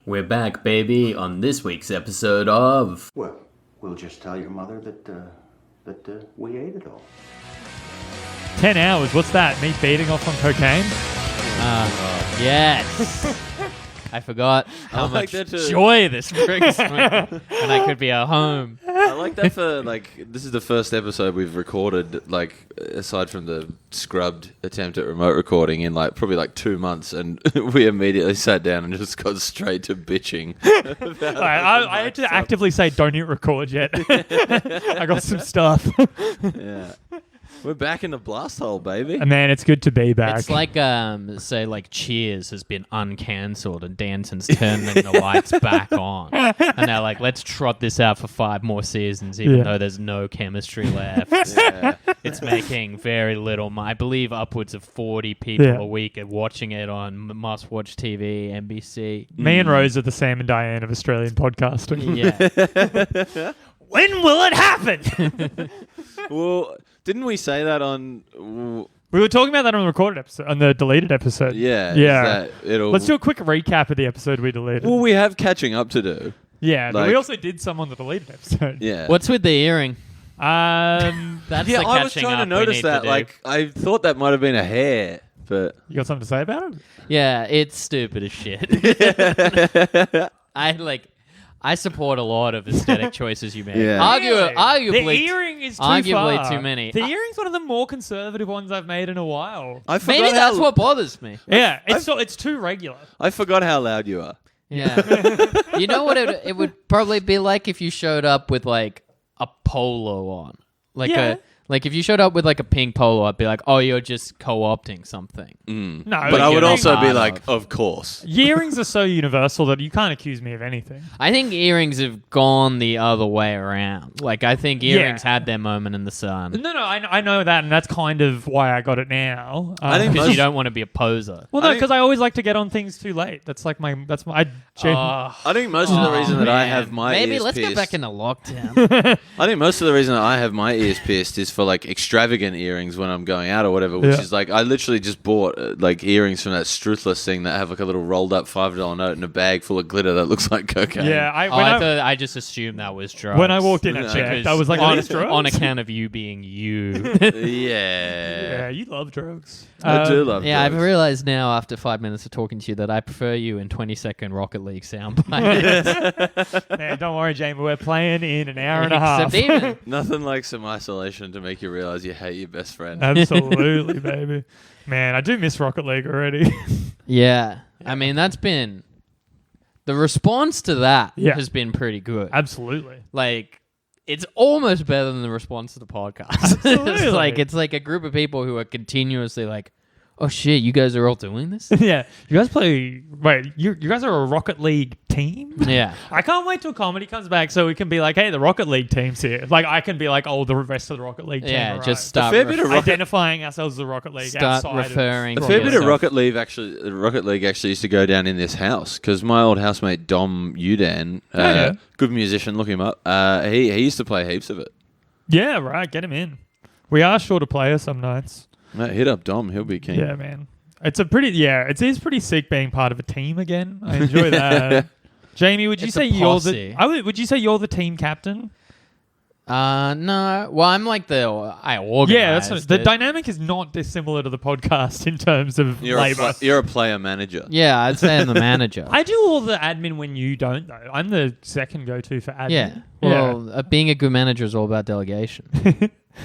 We're back, baby, on this week's episode of... Well, we'll just tell your mother that we ate it all. 10 hours, what's that? Me beating off on cocaine? Yes. I forgot how much that joy this brings me. And I could be at home. I like that for, this is the first episode we've recorded, aside from the scrubbed attempt at remote recording in, probably 2 months, and we immediately sat down and just got straight to bitching. I had to actively say, don't hit record yet. I got some stuff. Yeah. We're back in the blasthole, baby. Man, it's good to be back. It's like, say, Cheers has been uncancelled and Danson's turning the lights back on. And they're like, let's trot this out for 5 more seasons, even though there's no chemistry left. Yeah. It's making very little. I believe upwards of 40 people a week are watching it on must-watch TV, NBC. Me and Rose are the Sam and Diane of Australian podcasting. Yeah. When will it happen? Well, didn't we say that on... We were talking about that on the recorded episode, on the deleted episode. Yeah. Yeah. It'll... Let's do a quick recap of the episode we deleted. Well, we have catching up to do. Yeah, but we also did some on the deleted episode. Yeah. What's with the earring? That's the yeah, I was catching trying to up we notice need that. to do. I thought that might have been a hair, but... You got something to say about it? Yeah, it's stupid as shit. I support a lot of aesthetic choices you make. Yeah. Arguably, the earring is too arguably far. too many. The earring's one of the more conservative ones I've made in a while. I forgot Maybe that's how, what bothers me. Yeah, it's too regular. I forgot how loud you are. Yeah. You know what it would probably be like if you showed up with a polo on. If you showed up with a pink polo, I'd be like, oh, you're just co-opting something. No, But I would you're also be part like, of. of course. earrings are so universal that you can't accuse me of anything. I think earrings have gone the other way around. I think earrings had their moment in the sun. No, I know that, and that's kind of why I got it now. I think Because most- you don't want to be a poser. Well, no, because I always like to get on things too late. That's my. I think most of the reason that I have my Maybe ears let's pierced... go back into lockdown. I think most of the reason that I have my ears pierced is for extravagant earrings when I'm going out or whatever, which is I literally just bought earrings from that Struthless thing that have a little rolled up $5 note in a bag full of glitter that looks like cocaine. Yeah, I just assumed that was drugs. when I walked in, I checked. I was like, "Oh, it's drugs." On account of you being you. Yeah, you love drugs. I do love Yeah, I've drugs. realized now after 5 minutes of talking to you that I prefer you in 20-second Rocket League soundbites. Man, don't worry, Jamie. We're playing in an hour and a half. Except even. Nothing like some isolation to make you realize you hate your best friend. Absolutely, baby. Man, I do miss Rocket League already. Yeah. I mean, that's been... The response to that has been pretty good. Absolutely. It's almost better than the response to the podcast. Absolutely. it's like a group of people who are continuously like, oh shit, you guys are all doing this? Yeah. You guys play... Wait, you guys are a Rocket League team? Yeah. I can't wait till comedy comes back so we can be like, hey, the Rocket League team's here. I can be like, oh, the rest of the Rocket League team Yeah, arrived. just start fair bit of identifying ourselves as the Rocket League start outside referring of A fair bit of yourself. Rocket League actually used to go down in this house because my old housemate Dom Udan, good musician, look him up. He used to play heaps of it. Yeah, right. Get him in. We are short of players some nights. Mate, hit up Dom, he'll be keen. Yeah, man. It is pretty sick being part of a team again. I enjoy that. Jamie, would you It's say a you're posse. would you say you're the team captain? No. Well, I'm I organize. Yeah, the dynamic is not dissimilar to the podcast in terms of labor. You're a player manager. Yeah, I'd say I'm the manager. I do all the admin when you don't, though. I'm the second go-to for admin. Yeah. Well, being a good manager is all about delegation.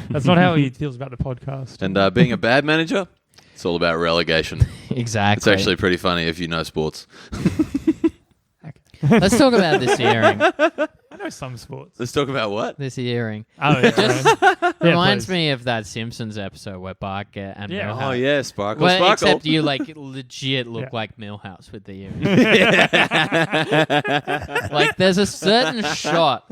That's not how he feels about the podcast. And being a bad manager, it's all about relegation. Exactly. It's actually pretty funny if you know sports. Let's talk about this earring. I know some sports. Let's talk about what? This earring. Oh, yeah, Just reminds please. me of that Simpsons episode where Bart and Yeah. Milhouse. Oh, yeah, Sparkle, Well, Sparkle. except you legit look Yeah. like Milhouse with the earring. There's a certain shot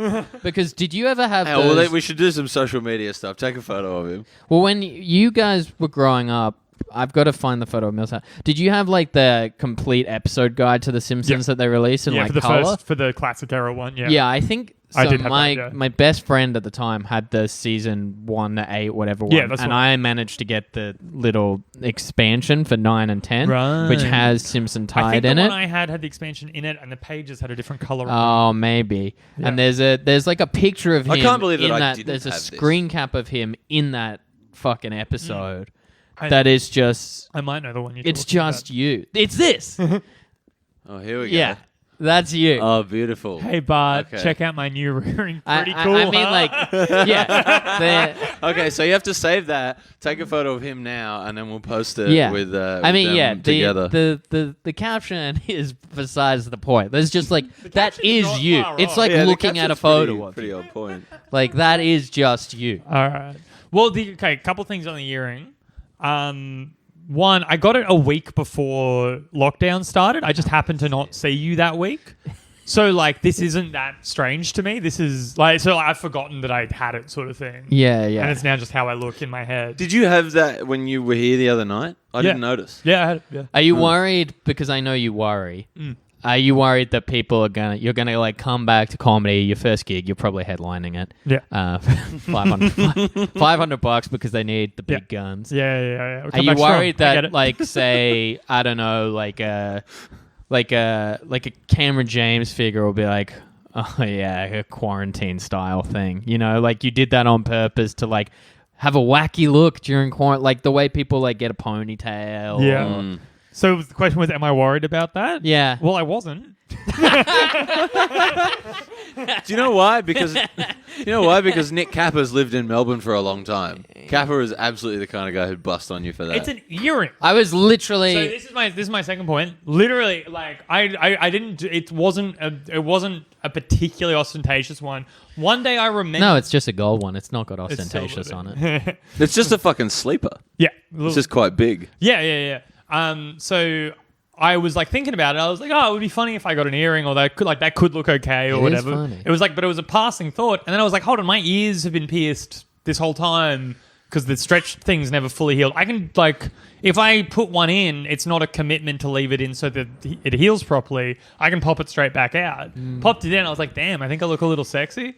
because did you ever have those? We should do some social media stuff. Take a photo of him. Well, when you guys were growing up, I've got to find the photo of Millsap. Did you have like the complete episode guide to The Simpsons that they released in like for the color? for the classic era one. Yeah. Yeah, I think so. I did have my that, yeah. my best friend at the time had the season 1 to 8, whatever one, Yeah, that's and what- I managed to get the little expansion for 9 and 10, Right. which has Simpson I tied think the in one it. I had the expansion in it, and the pages had a different color. Oh, maybe. Yeah. And there's like a picture of him. I can't believe that in I that. didn't There's a have this. screen cap of him in that fucking episode. I- That is just. I might know the one you're It's talking just you. It's this. Oh, here we Yeah, go. that's you. Oh, beautiful. Hey Bart, Okay. check out my new rearing. I Pretty cool. mean, huh? like, yeah. Okay, so you have to save that. Take a photo of him now, and then we'll post it Yeah. with. I mean, them yeah. together. The caption is besides the point. There's just like that caption's is not you. far It's off. like Yeah, the looking at a caption's photo of Pretty you. on point. Like that is just you. All right. Well, okay. Couple things on the earring. One, I got it a week before lockdown started. I just happened to not see you that week. So, like, this isn't that strange to me. This is, like, so I've forgotten that I had it, sort of thing. Yeah, And yeah. it's now just how I look in my head. Did you have that when you were here the other night? I didn't notice. Yeah, I had it, yeah. Are you worried? Because I know you worry. Are you worried that people are you're gonna like come back to comedy? Your first gig, you're probably headlining it. Yeah. 500 bucks because they need the big guns. Yeah. We'll Are come you back strong. worried I get that, it. like, say, I don't know, like a Cameron James figure will be like, oh yeah, a quarantine style thing, you know, like you did that on purpose to like have a wacky look during quarantine, like the way people like get a ponytail. Yeah. or- So the question was, am I worried about that? yeah. Well, I wasn't. Do you know why? Because Nick Capper's lived in Melbourne for a long time. Capper is absolutely the kind of guy who'd bust on you for that. It's an earring. I was literally. So this is my second point. Literally, like I didn't. It wasn't a particularly ostentatious one. One day I remember. no, it's just a gold one. It's not got It's ostentatious so- on it. It's just a fucking sleeper. Yeah. It's just quite big. Yeah. So I was like thinking about it. I was like, oh, it would be funny if I got an earring, or that could look okay, or It is whatever. funny. It was like, but it was a passing thought. And then I was like, hold on, my ears have been pierced this whole time because the stretch thing's never fully healed. I can, like, if I put one in, it's not a commitment to leave it in so that it heals properly. I can pop it straight back out. Popped it in. I was like, damn, I think I look a little sexy.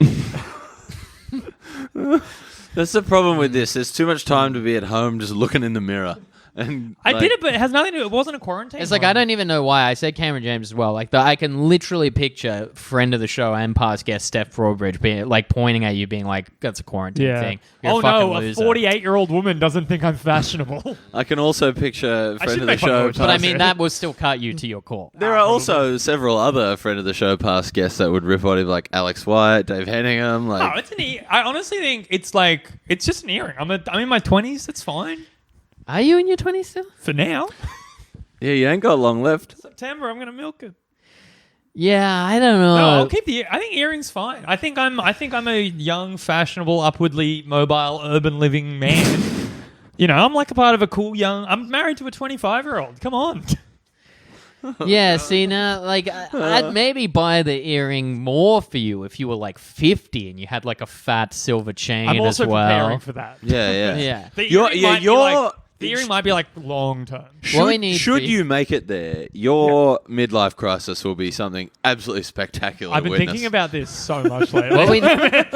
That's the problem with this. There's too much time to be at home just looking in the mirror. And I like, did it, but it has nothing to do. It wasn't a quarantine. It's like, I don't even know why. I said Cameron James as well. Like, I can literally picture friend of the show and past guest Steph Broadbridge being like pointing at you, being like, "That's a quarantine thing." You're Oh a fucking no, a loser. 48-year-old woman doesn't think I'm fashionable. I can also picture I friend should of the make fun show. of it, But I past- mean, that will still cut you to your core. there are also several other friend of the show past guests that would rip on him, like Alex White, Dave Henningham. No, Like, it's I honestly think it's like it's just an earring. I'm in my 20s. It's fine Are you in your 20s still? for now. yeah, you ain't got long left. September, I'm gonna milk it. Yeah, I don't know. No, I'll keep I think earrings fine. I think I'm a young, fashionable, upwardly mobile, urban living man. You know, I'm like a part of a cool young. I'm married to a 25-year-old. Come on. Yeah, see now, like I'd maybe buy the earring more for you if you were like 50 and you had like a fat silver chain I'm also as well. preparing for that. Yeah, yeah. Yeah. The You're- earring yeah, might be you're- like, the earring might be like long term. What we need Should for- you make it there, your midlife crisis will be something absolutely spectacular. I've to been witness. thinking about this so much lately.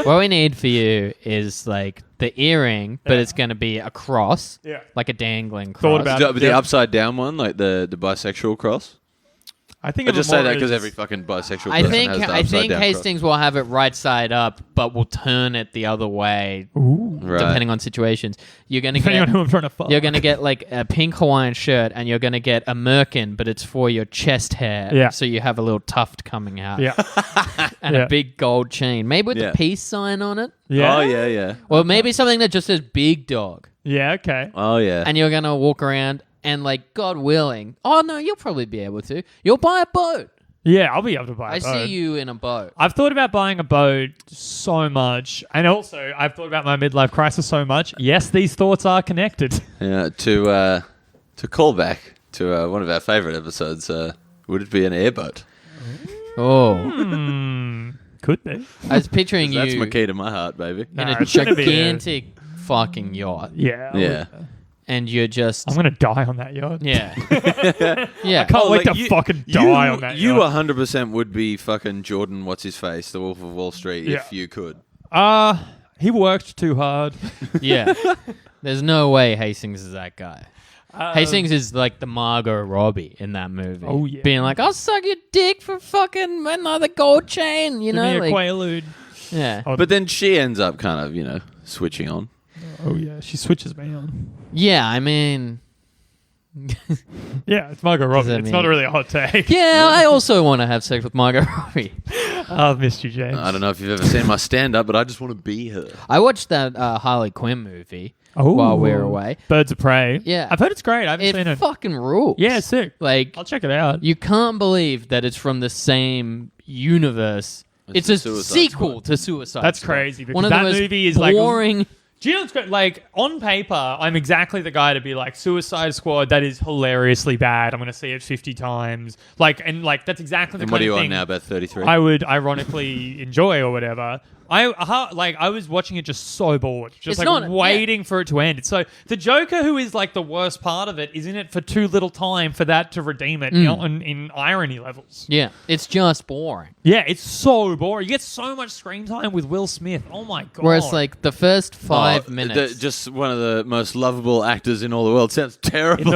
what we need for you is like the earring, but it's going to be a cross, Yeah. like a dangling cross. Thought about it. the Yeah. upside down one, like the bisexual cross. I think I of it just say more that because as- every fucking bisexual I person think has the I upside think down Hastings will have it right side up, but will turn it the other way Ooh. cross. Right. depending on situations. You're gonna Depending on get who I'm trying to fuck. you're gonna get like a pink Hawaiian shirt, and you're gonna get a merkin, but it's for your chest hair, Yeah. so you have a little tuft coming out, Yeah. and Yeah. a big gold chain, maybe with Yeah. the peace sign on it, Yeah. Oh yeah, yeah. or maybe something that just says big dog, Yeah. Okay. Oh yeah. and you're gonna walk around and like God willing, oh no, you'll probably be able to. You'll buy a boat. Yeah, I'll be able to buy a I boat. see you in a boat. I've thought about buying a boat so much. And also, I've thought about my midlife crisis so much. Yes, these thoughts are connected. Yeah, to call back to one of our favorite episodes, would it be an airboat? Oh, Could be. I was picturing That's you my key to my heart, baby. in No, a it's gonna be a- gigantic fucking yacht. Yeah. Yeah. and you're just I'm gonna die on that yacht. yeah, yeah. Can't wait like to fucking die on that You yacht. 100% would be fucking Jordan, what's his face, the Wolf of Wall Street, Yeah. if you could. He worked too hard. Yeah. There's no way Hastings is that guy. Hastings is like the Margot Robbie in that movie. Oh, yeah. Being like, I'll suck your dick for fucking another gold chain, you Give know? me a Like, Quaalude. yeah. Oh, But then she ends up kind of, switching on. Oh yeah, she switches me on. Yeah, I mean... Yeah, it's Margot Robbie. that It's mean- not really a hot take. Yeah, I also want to have sex with Margot Robbie. I've missed you, James. I don't know if you've ever seen my stand-up, but I just want to be her. I watched that Harley Quinn movie Oh, while we were away. Birds of Prey. Yeah. I've heard it's great. I haven't It seen it. fucking rules. Yeah, it's sick. Like, I'll check it out. you can't believe that it's from the same universe. It's the a Suicide sequel to Suicide That's Squad. crazy, because One of that the most movie is, like, boring. Do you know what's great? Like, on paper, I'm exactly the guy to be like, Suicide Squad, that is hilariously bad. I'm going to see it 50 times. Like, and like, that's exactly the And kind what are of you thing on now, about 33? I would ironically enjoy or whatever. I was watching it just so bored, just It's like not- waiting for it to end. So the Joker, who is like the worst part of it, is in it for too little time for that to redeem it in irony levels. Yeah, it's just boring. Yeah, it's so boring. You get so much screen time with Will Smith. Oh my god! Whereas, like, the first 5 minutes... just one of the most lovable actors in all the world. Sounds in terrible.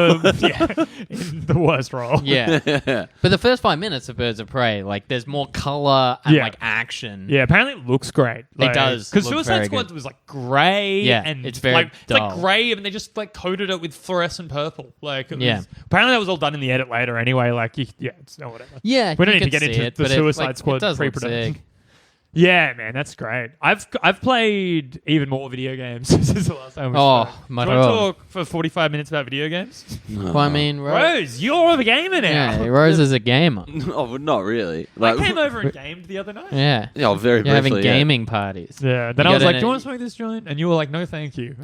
in the worst role. yeah. But the first 5 minutes of Birds of Prey, like, there's more color and, Yeah. like, action. Yeah, apparently it looks great. Like, does because look Suicide very Squad good. was like grey. Yeah, and it's very like it's like dull. grey, and they just like coated it with fluorescent purple. Like, it Yeah. was, apparently that was all done in the edit later. Anyway, like, yeah, it's no whatever. Yeah, We don't you need to could get see into it, the but Suicide Squad it does look pre-production. sick. Yeah, man, that's great. I've played even more video games since the last time we Oh, spoke. my Do you want to God. talk for 45 minutes about video games? Well, I mean, Rose, you're the gamer now. yeah, Rose is a gamer. Oh, well, not really. I came over and gamed the other night. Yeah. Yeah, very You're having briefly, yeah. gaming parties. Yeah, then You I was got like, an- do you want to smoke this joint? And you were like, no, thank you.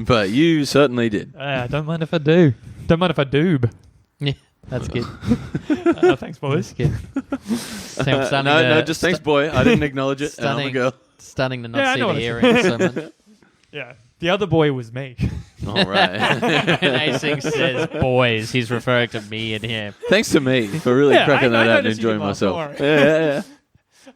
But you certainly did. Don't mind if I do. Don't mind if I doob. Yeah, that's good. Thanks, boys. Good. No, just thanks, boy. I didn't acknowledge it. And I'm a Stunning. girl. Starting to not Yeah, I see know the what earrings so much. Yeah. The other boy was me. All right. And Hastings says, boys, he's referring to me and him. Thanks to me for really Yeah, cracking I that out and noticed you enjoying did laugh, don't myself. worry.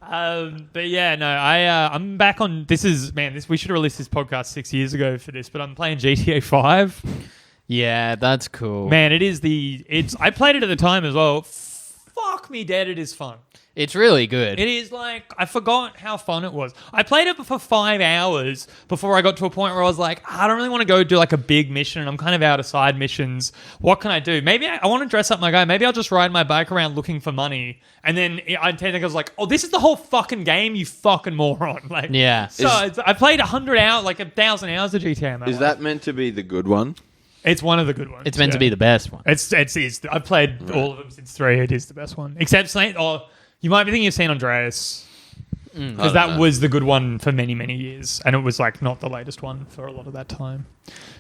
Yeah. But yeah, no, I'm back on. We should have released this podcast 6 years ago for this, but I'm playing GTA 5. Yeah, that's cool. Man, I played it at the time as well. Fuck me dead, it is fun. It's really good. It is like, I forgot how fun it was. I played it for 5 hours before I got to a point where I was like, I don't really want to go do like a big mission, and I'm kind of out of side missions. What can I do? Maybe I want to dress up my guy. Maybe I'll just ride my bike around looking for money. And then I was like, oh, this is the whole fucking game, you fucking moron. Like, Yeah. So I played 100 hours, like 1,000 hours of GTA. in my Is life. that meant to be the good one? It's one of the good ones. It's meant to yeah. be the best one. It's I've played all of them since 3. It is the best one. Except you might be thinking of San Andreas. Because that was the good one for many, many years. And it was like not the latest one for a lot of that time.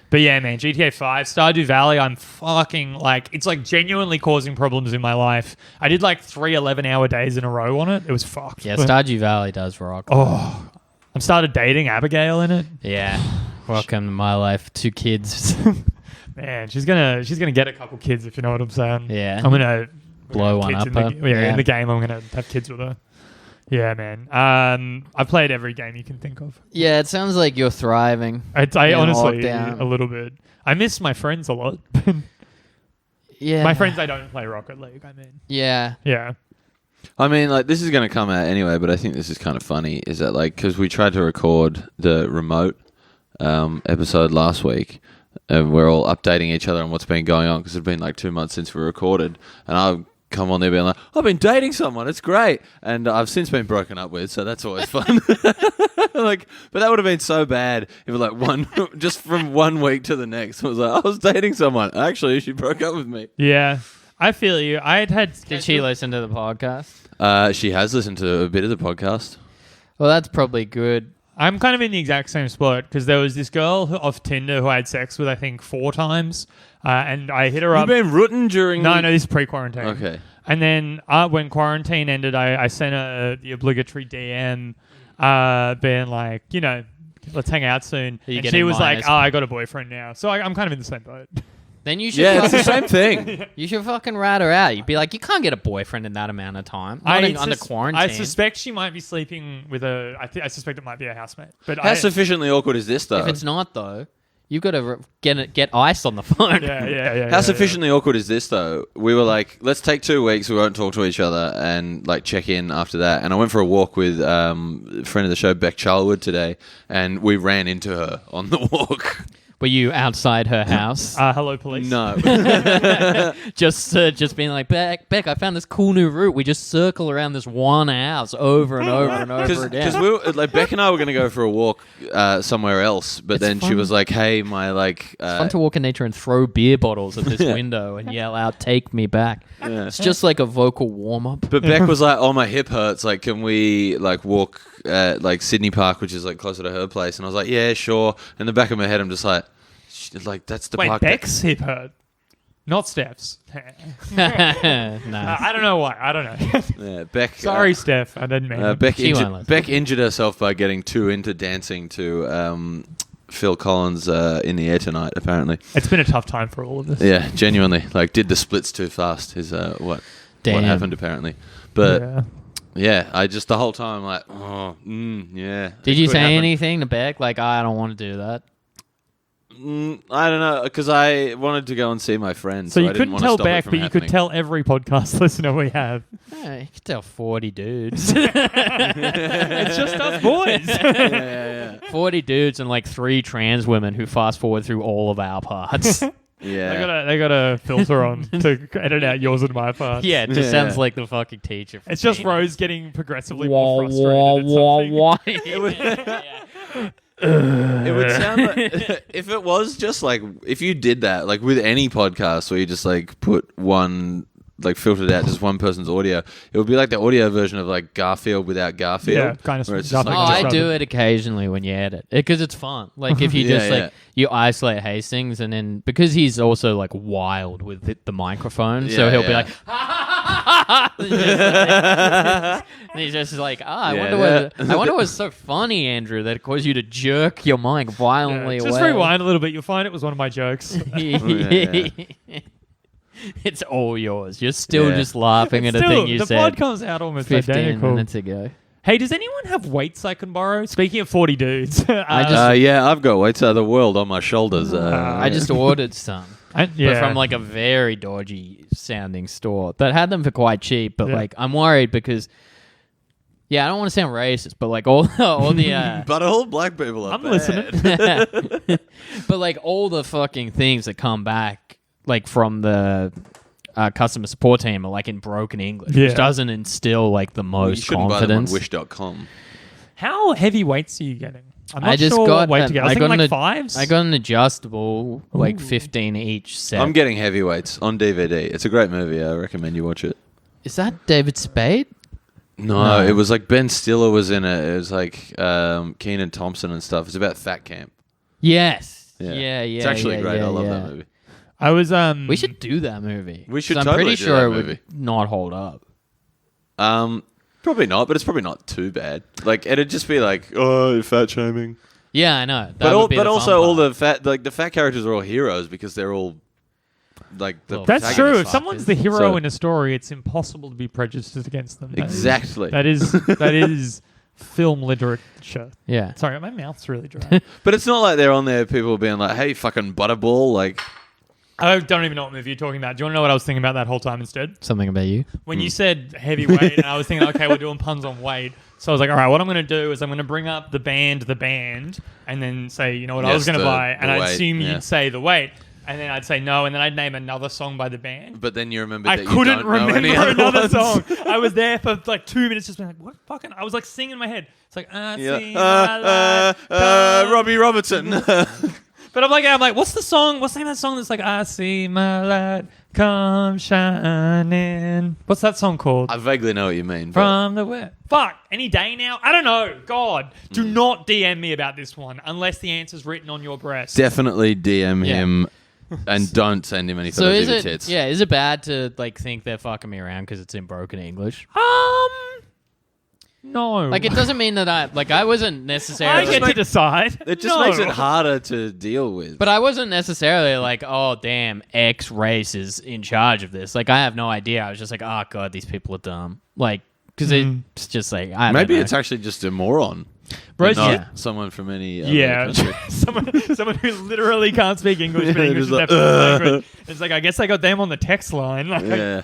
But yeah, man, GTA 5, Stardew Valley, I'm fucking like, it's like genuinely causing problems in my life. I did like 3 11-hour days in a row on it. It was fucked. Yeah, But- Stardew Valley does rock. Oh, I started dating Abigail in it. Yeah. Welcome to my life. 2 kids. Man, she's gonna get a couple kids, if you know what I'm saying. Yeah. I'm gonna Blow have one kids up in her. the, Yeah. in the game. I'm gonna have kids with her. Yeah, man. I've played every game you can think of. Yeah, it sounds like you're thriving. I in honestly lockdown. a little bit. I miss my friends a lot. Yeah. My friends I don't play Rocket League. I mean, Yeah. yeah. I mean, like, this is going to come out anyway, but I think this is kind of funny. Is that, like, because we tried to record the remote episode last week, and we're all updating each other on what's been going on, because it's been like 2 months since we recorded, and I've come on there being like, I've been dating someone, it's great, and I've since been broken up with, so that's always fun. Like, but that would have been so bad if it was like just from 1 week to the next, it was like, I was dating someone, actually she broke up with me. Yeah. I feel you. Did she listen to the podcast? She has listened to a bit of the podcast. Well, that's probably good. I'm kind of in the exact same spot because there was this girl off Tinder who I had sex with, I think 4 times, and I hit her You've up. been rooting during No, this is pre-quarantine. Okay. And then when quarantine ended, I sent her the obligatory DM being like, let's hang out soon. you And getting she was like, minus? oh, I got a boyfriend now. So I'm kind of in the same boat. Then you should. Yeah, it's the same thing. You should fucking rat her out. You'd be like, you can't get a boyfriend in that amount of time. Under quarantine. I suspect she might be sleeping with I suspect it might be a housemate. But How sufficiently awkward is this, though? If it's not though, you've got to get ice on the phone. Yeah. How sufficiently awkward is this, though? We were like, let's take 2 weeks. We won't talk to each other and like check in after that. And I went for a walk with a friend of the show, Beck Charlwood, today, and we ran into her on the walk. Were you outside her house? Hello, police. No. just being like, Beck, I found this cool new route. We just circle around this one house over and over and over again. Because we were, like, Beck and I were going to go for a walk somewhere else, but then she was like, hey, my like... It's fun to walk in nature and throw beer bottles at this window and yell out, take me back. Yeah. It's just like a vocal warm-up. But Beck was like, oh, my hip hurts. Like, can we like walk at like Sydney Park, which is like closer to her place? And I was like, yeah, sure. In the back of my head, I'm just like that's the Wait, park. Beck's hip hurt, not Steph's. Nice. I don't know why. I don't know. Yeah, Beck. Sorry, Steph. I didn't mean it. Beck injured herself by getting too into dancing to Phil Collins in the Air Tonight, apparently. It's been a tough time for all of this. Yeah, genuinely. Like, did the splits too fast is what happened, apparently. But yeah, I just the whole time like, yeah. Did you say anything to Beck? Like, I don't want to do that. I don't know, because I wanted to go and see my friends. So you I didn't couldn't want to tell stop it Beck, from but you could happening. tell every podcast listener we have. Yeah, you could tell 40 dudes. It's just us boys. Yeah. 40 dudes and like 3 trans women who fast forward through all of our parts. Yeah. They got a filter on to edit out yours and my parts. Yeah, it just Yeah. sounds like the fucking teacher. It's just Rose getting progressively more frustrated at something. It would sound like if it was just like if you did that like with any podcast where you just like put one like filtered out just one person's audio, it would be like the audio version of like Garfield without Garfield. Yeah, kind of where it's just nothing. like, I just do rubber. it occasionally when you edit because it's fun. Like if you just Yeah. you isolate Hastings and then because he's also like wild with the microphone, so Yeah, he'll be yeah. like, and he's just like, I Yeah, wonder what's so funny, Andrew, that it caused you to jerk your mic violently Just away. rewind a little bit. You'll find it was one of my jokes. Yeah. It's all yours. You're still Yeah. just laughing at a Still, thing you the said pod comes out almost 15 identical. minutes ago. Hey, does anyone have weights I can borrow? Speaking of 40 dudes. yeah, I've got weights of the world on my shoulders. I just ordered some. But from like a very dodgy sounding store that had them for quite cheap. But Yeah. like, I'm worried because, I don't want to sound racist, but like all the, but all black people are I'm bad. listening. but like all the fucking things that come back like from the customer support team are like in broken English, Yeah. which doesn't instill like the You most shouldn't confidence. buy them on Wish.com. How heavy weights are you getting? I'm not I just sure got what weight an- to get. I was I thinking got like an- fives. I got an adjustable, like Ooh. 15 each set. I'm getting heavyweights on DVD. It's a great movie. I recommend you watch it. Is that David Spade? No, No. it was like Ben Stiller was in it. It was like Keenan Thompson and stuff. It's about Fat Camp. Yes. Yeah. Yeah. It's actually great. I love yeah. that movie. I was We should do that movie. We should 'Cause I'm totally pretty do sure that it movie. would not hold up. Probably not, but it's probably not too bad. Like it'd just be like, oh, fat shaming. Yeah, I know. That But would be the also fun all part. the fat characters are all heroes because they're all like the. Well, That's protagonists. true. If fuck someone's is- the hero So- in a story, it's impossible to be prejudiced against them. Exactly. That is film literature. Yeah. Sorry, my mouth's really dry. But it's not like they're on there, people being like, hey, fucking butterball. Like, I don't even know what movie you're talking about. Do you want to know what I was thinking about that whole time instead? Something about you. When you said heavyweight, and I was thinking, okay, we're doing puns on weight. So I was like, all right, what I'm going to do is I'm going to bring up the band, and then say, you know what I Yes, was going to the- buy, and the I'd weight, assume yeah. you'd say the weight, and then I'd say no, and then I'd name another song by the band. but then you remember I that couldn't you don't know any remember other another ones. song. I was there for like 2 minutes, just being like, "What fucking?" I was like singing in my head. It's like, I see my light come. Robbie Robertson. But I'm like, what's the song? What's the name of that song that's like, I see my light come shining? What's that song called? I vaguely know what you mean. But From the west. Fuck, any day now? I don't know. God, do not DM me about this one unless the answer's written on your breast. definitely DM Yeah. him and don't send him any So photos is of it? your tits. Yeah. Is it bad to like think they're fucking me around because it's in broken English? No. Like, it doesn't mean that I wasn't I necessarily. get to decide. It just makes it harder to deal with. But I wasn't necessarily like, oh, damn, X race is in charge of this. Like, I have no idea. I was just like, oh, God, these people are dumb. Like, because it's just like, I don't Maybe know. it's actually just a moron. Bros, Not yeah. someone from any other Yeah, country. someone who literally can't speak English, but Yeah, English is just their like, first language. It's like, I guess I got them on the text line. Like, Yeah.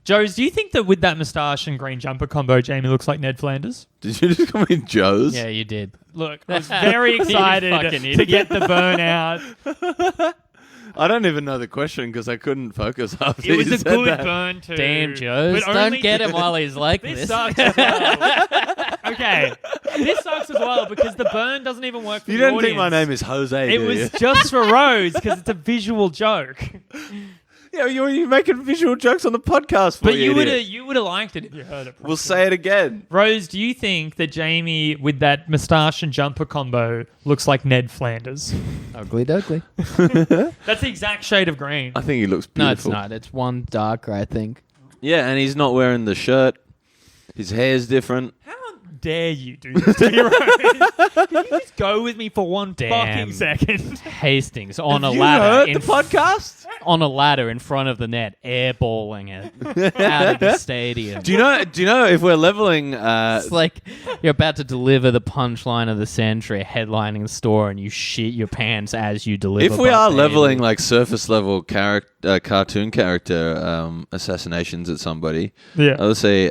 Joes, do you think that with that moustache and green jumper combo, Jamie looks like Ned Flanders? Did you just call me Joe's? Yeah, you did. Look, I was very excited fucking to idiot. get the burn out. I don't even know the question because I couldn't focus after It was you a said good that. burn too. Damn, Joes. But Don't only- get him while he's like This this. sucks as well. Okay, this sucks as well because the burn doesn't even work for You the don't audience. think my name is Jose, It do was you? just for Rose because it's a visual joke. Yeah, you're making visual jokes on the podcast for But you you would have liked it if you heard it. We'll say it again. Rose, do you think that Jamie with that moustache and jumper combo looks like Ned Flanders? Ugly duckly. That's the exact shade of green. I think he looks No, it's beautiful. not. It's one darker, I think. Yeah, and he's not wearing the shirt. His hair's different. How dare you do this to your own? Can you just go with me for one Damn. fucking second? Hastings on a You ladder heard in the podcast? on a ladder in front of the net, airballing it out of the stadium. Do you know if we're leveling It's like you're about to deliver the punchline of the century, headlining the store, and you shit your pants as you deliver. if we are Buck leveling Daily. like surface level cartoon character assassinations at somebody, Yeah. I would say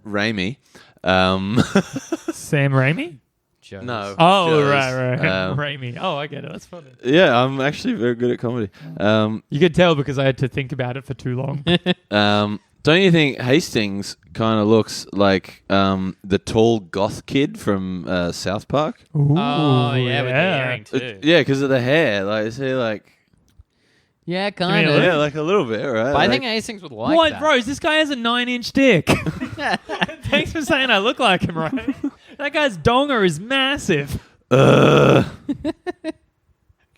Raimi. Sam Raimi? Joes. No. Oh, Joe's, right. um, Raimi. Oh, I get it. That's funny. Yeah, I'm actually very good at comedy. You could tell because I had to think about it for too long. Don't you think Hastings kind of looks like the tall goth kid from South Park? Ooh, Oh yeah, with the earring too. Yeah, because of the hair. Like, is he like? Yeah, mean kind a of. little? Yeah, like a little bit, right? But I Like- think Hastings would like What, that. Rose? This guy has a 9-inch dick. Thanks for saying I look like him, right? That guy's donger is massive.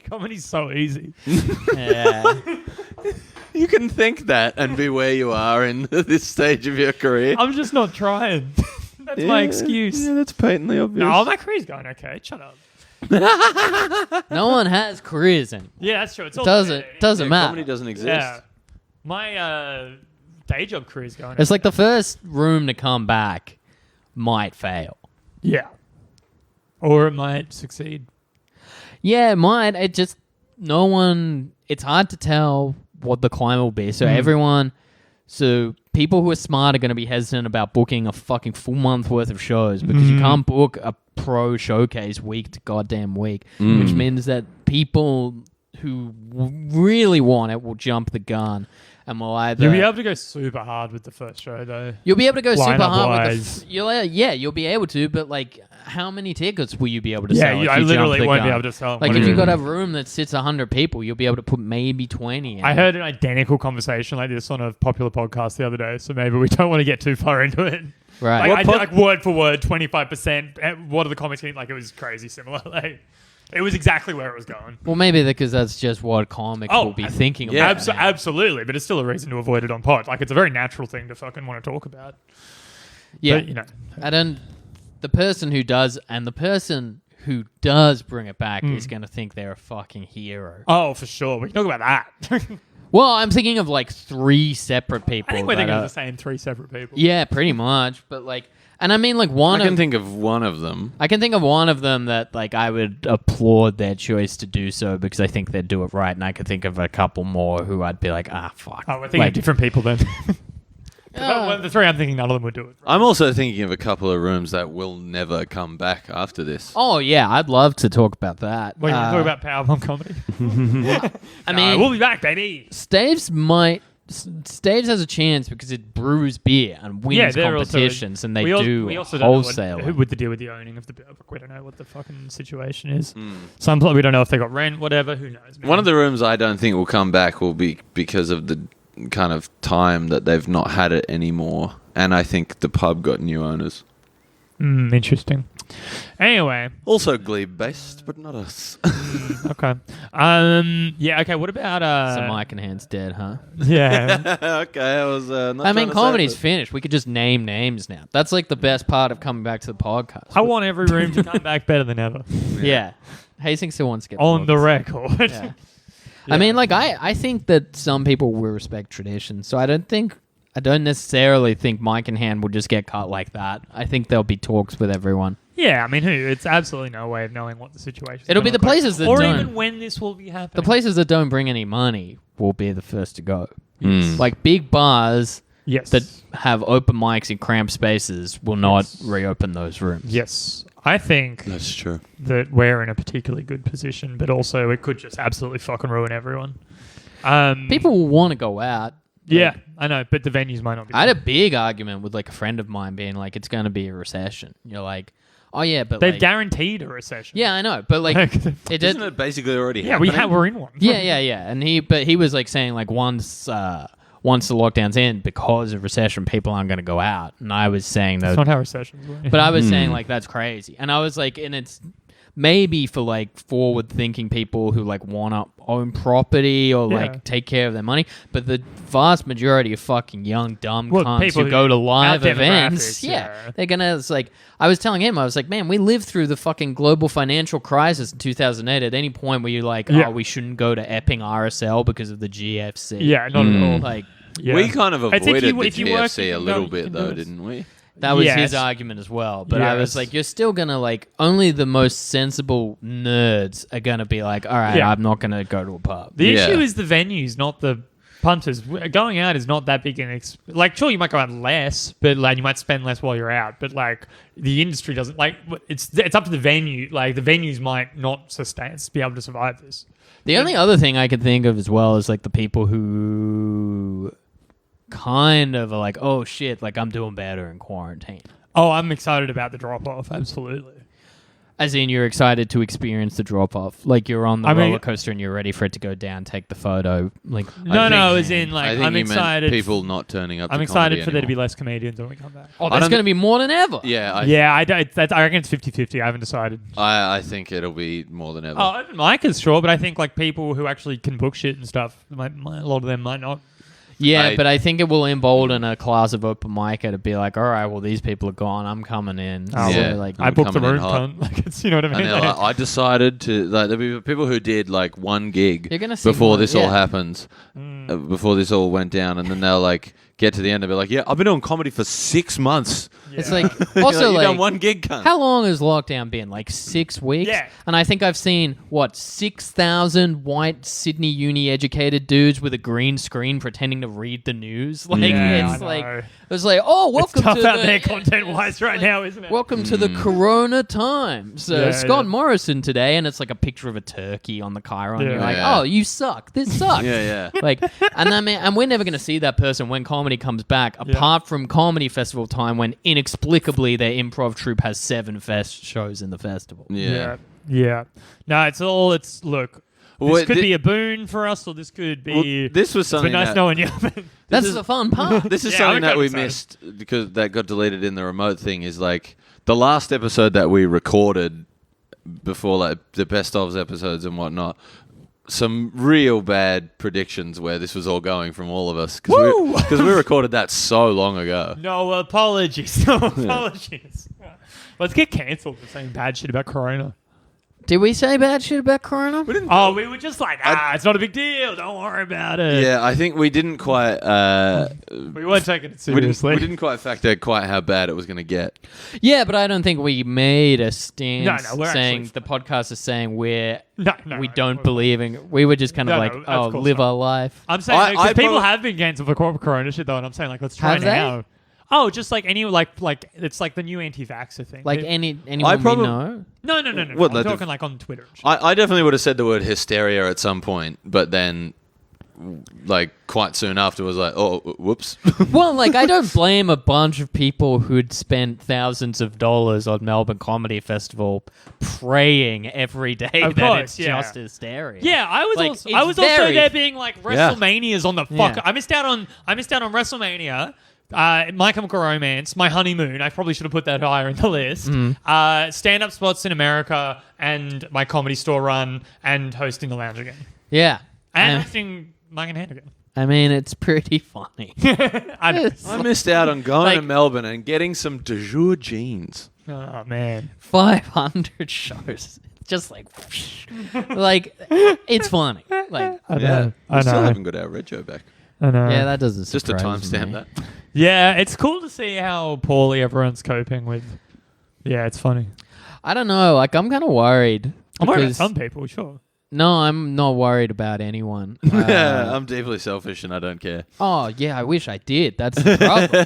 Comedy's so easy. Yeah. You can think that and be where you are in this stage of your career. I'm just not trying. That's my excuse. Yeah, that's patently obvious. No, my career's going okay. Shut up. No one has careers in. Yeah, that's true. It's all Doesn't Yeah, matter. comedy doesn't exist. Yeah. My day job career's going It's okay. like the first room to come back might fail. Yeah. Or it might succeed. Yeah, it might. It just no one. It's hard to tell what the climate will be. So people who are smart are going to be hesitant about booking a fucking full month worth of shows because you can't book a pro showcase week to goddamn week, which means that people who really want it will jump the gun and will either. You'll be able to go super hard with the first show, though. You'll be able to go super Lineup hard wise. with the. You'll be able to, but like, how many tickets will you be able to Yeah, sell? if I you jump literally the won't be gun? able to sell. Like, what if do you've you- got a room that sits 100 people, you'll be able to put maybe 20 in. I heard an identical conversation like this on a popular podcast the other day, so maybe we don't want to get too far into it. Right. Like, I did, like word for word, 25%. What are the comics mean? Like, it was crazy similar. Like, it was exactly where it was going. Well, maybe because that's just what comics will be thinking yeah. about. Absolutely, but it's still a reason to avoid it on pod. Like, it's a very natural thing to fucking want to talk about. Yeah. But, you know. I don't. The person who does and the person who does bring it back is going to think they're a fucking hero. Oh, for sure. We can talk about that. Well, I'm thinking of like 3 separate people. I think we're that thinking of are- the same 3 separate people. Yeah, pretty much. But like, and I mean like one I of can think of one of them. I can think of one of them that like I would applaud their choice to do so because I think they'd do it right, and I could think of a couple more who I'd be like, fuck. Oh, we're thinking Like, of different people then. Well, the 3 I'm thinking none of them would do it. I'm also thinking of a couple of rooms that will never come back after this. Oh yeah, I'd love to talk about that. We're going to talk about Powerbomb comedy. I mean, we'll be back, baby. Staves has a chance because it brews beer and wins they're also- competitions, and they we do also don't know wholesale. who with the deal with the owning of the book. We don't know what the fucking situation is. Some we don't know if they got rent, whatever. Who knows? Man. One of the rooms I don't think will come back will be because of the kind of time that they've not had it anymore. And I think the pub got new owners. Interesting. Anyway, Also glebe based, but not us. okay. Yeah. Okay. What about So Mike and Hand's dead, huh? Yeah. Okay, I was. Not I mean, trying to say comedy's that. finished. We could just name names now. That's like the best part of coming back to the podcast. I want every room to come back better than ever. Yeah. Hastings still wants to get On the booked. record. Yeah. I mean, like, I think that some people will respect tradition, so I don't necessarily think Mike and Hand will just get cut like that. I think there'll be talks with everyone. Yeah, I mean, it's absolutely no way of knowing what the situation is. It'll be gonna the look like. places that or don't. even when this will be happening. The places that don't bring any money will be the first to go. Mm. Like big bars Yes. that have open mics in cramped spaces will not reopen those rooms. Yes. I think That's true. that we're in a particularly good position, but also it could just absolutely fucking ruin everyone. People will want to go out. Yeah, I know, but the venues might not be. I had a big argument with like a friend of mine being like, it's going to be a recession. You're like, oh yeah, but They've like, guaranteed a recession. yeah, I know, but like, it did. Isn't it basically already Yeah, happening? we're in one. Yeah. And he was like saying like once the lockdown's in, because of recession, people aren't going to go out. And I was saying That's that, not how recessions work. but I was saying like that's crazy. And I was like, and it's maybe for like forward-thinking people who like want to own property or Yeah. like take care of their money. But the vast majority of fucking young dumb Well, cunts people who go to our live events, demographics, yeah, they're gonna. It's like I was telling him, I was like, man, we lived through the fucking global financial crisis in 2008. At any point where you're like, Yeah. oh, we shouldn't go to Epping RSL because of the GFC. Yeah, not at all. Like Yeah. We kind of I think avoided if the you work, GFC you a can little go- you bit, can do though, it. didn't we? that was Yes. his argument as well. But I was Yes. like, you're still gonna like only the most sensible nerds are gonna be like, all right, Yeah. I'm not gonna go to a pub. The Yeah. issue is the venues, not the punters. Going out is not that big an like. Sure, you might go out less, but like you might spend less while you're out. But like the industry doesn't like. It's up to the venue. Like the venues might not be able to survive this. The only other thing I could think of as well is like the people who kind of are like, oh shit, like I'm doing better in quarantine. Oh, I'm excited about the drop off. Absolutely. As in, you're excited to experience the drop off, like you're on the I mean- roller coaster and you're ready for it to go down, take the photo. Like, No, as in I like think I'm you excited. meant people not turning up. I'm to excited comedy for there to be anymore. less comedians when we come back. oh, I there's don't- going to be more than ever. Yeah, I reckon it's 50-50. I haven't decided. I think it'll be more than ever. Oh, Mike is sure, but I think like people who actually can book shit and stuff, a lot of them might not. Yeah, but I think it will embolden a class of open micer to be like, all right, well, these people are gone. I'm coming in. Oh, Yeah. So, like, I booked the coming in room, hot. cunt. Like it's, you know what I mean? And they're like, I decided to like there'll be people who did like one gig You're gonna see before more- this all yeah. happens, before this all went down, and then they'll like get to the end and be like, yeah, I've been doing comedy for 6 months. It's like, You're also, you like, done one gig, cunt. how long has lockdown been? Like 6 weeks? Yeah. And I think I've seen, 6,000 white Sydney uni educated dudes with a green screen pretending to read the news? Like, Yeah, it's I like, know. it's like, oh, welcome It's tough to out the, there content-wise right now, isn't it? welcome to the Corona Times. Yeah, Scott yeah. Morrison today, and it's like a picture of a turkey on the chyron. Yeah. You're like, Yeah. oh, you suck. This sucks. Yeah. Like, and I mean, and we're never going to see that person when comedy comes back, apart from comedy festival time, when inexplicably their improv troupe has 7 shows in the festival. Yeah. Yeah. No, look. This Well, could thi- be a boon for us, or this could be. Well, this was it's been something nice that- knowing you. That's the fun part. This is Yeah, something I'm that we excited. missed because that got deleted in the remote thing. Is like the last episode that we recorded before, like the best ofs episodes and whatnot. Some real bad predictions where this was all going from all of us because we recorded that so long ago. No apologies. No apologies. Let's get cancelled for saying bad shit about Corona. Did we say bad shit about Corona? Oh, we were just like, it's not a big deal. Don't worry about it. Yeah, I think we didn't quite. We weren't taking it We didn't, seriously. we didn't quite factor quite how bad it was going to get. Yeah, but I don't think we made a stance No, we're saying actually the podcast is saying we No, don't believe in. We were just kind of No, like, no, of course live not. our life. I'm saying I because people probably- have been cancelled for Corona shit though, and I'm saying like, let's try Have they? now. Oh, just like any like it's like the new anti-vaxxer thing. Like They- anyone probably- we know. no. What, I'm like the- talking like on Twitter. And shit. I definitely would have said the word hysteria at some point, but then like quite soon after was like, oh, whoops. Well, like I don't blame a bunch of people who'd spent thousands of dollars on Melbourne Comedy Festival praying every day Of that course, it's yeah. just hysteria. Yeah, I was Like, also it's I was also there being like WrestleMania's on the fuck. Yeah. I missed out on WrestleMania. My Chemical Romance, my honeymoon. I probably should have put that higher in the list. Mm-hmm. Stand-up spots in America, and my Comedy Store run, and hosting the Lounge again, Yeah. and hosting Mike and Hand again. I mean, it's pretty funny. I know. I missed out on going Like- to Melbourne and getting some de jour jeans. Oh man. 500 shows. Just like, like it's funny. Like, I know. Yeah, I we still know. haven't got our Rego back. I know. yeah, that doesn't Just to surprise timestamp me. that. Yeah, it's cool to see how poorly everyone's coping with. Yeah, it's funny. I don't know. Like, I'm kind of worried. I'm worried about because- some people, sure. No, I'm not worried about anyone. Yeah, I'm deeply selfish and I don't care. Oh yeah, I wish I did. That's the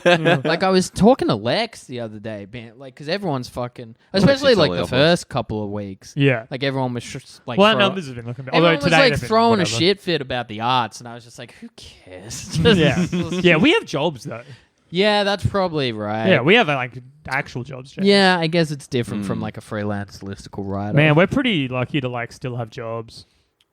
problem. Like I was talking to Lex the other day, like because everyone's fucking, especially like the Toliopoulos. first couple of weeks. Yeah. Like everyone was just like, Well, our throw- numbers have been looking better. Although everyone was today like they've been throwing a whatever. shit fit about the arts, and I was just like, who cares? Yeah. Yeah, we have jobs though. Yeah, that's probably right. Yeah, we have like actual jobs, James. Yeah, I guess it's different from like a freelance listicle writer. Man, we're pretty lucky to like still have jobs.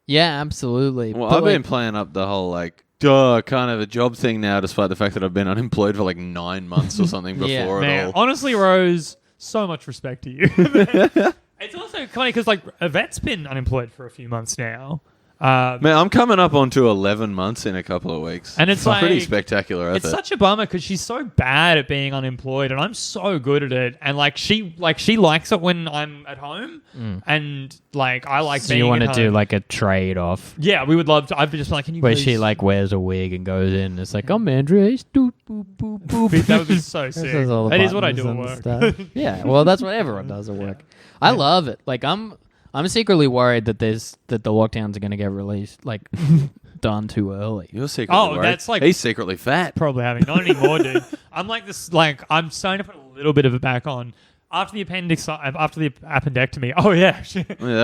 Yeah, absolutely. Well, But, I've been playing up the whole like, duh, kind of a job thing now, despite the fact that I've been unemployed for like 9 months or something before Yeah. it Man, all. honestly, Rose, so much respect to you. It's also funny because like Yvette's been unemployed for a few months now. Man, I'm coming up onto 11 months in a couple of weeks. And it's pretty like- spectacular It's effort. such a bummer because she's so bad at being unemployed, and I'm so good at it. And like she likes it when I'm at home, and like I like so being. you want to at do home. like a trade off Yeah, we would love to. I've just been like, can you where please? she like wears a wig and goes in. And it's like, I'm Andres. Doop, boop, boop, boop. That would be so sick. Says all the That is what I do buttons at and work. stuff. Yeah, well, that's what everyone does at work. I love it. Like, I'm secretly worried that the lockdowns are going to get released, like, done too early. You're secretly Oh, worried. that's like- He's secretly fat. Probably having not anymore, dude. I'm like this. Like I'm starting to put a little bit of it back on after the appendectomy. Oh yeah,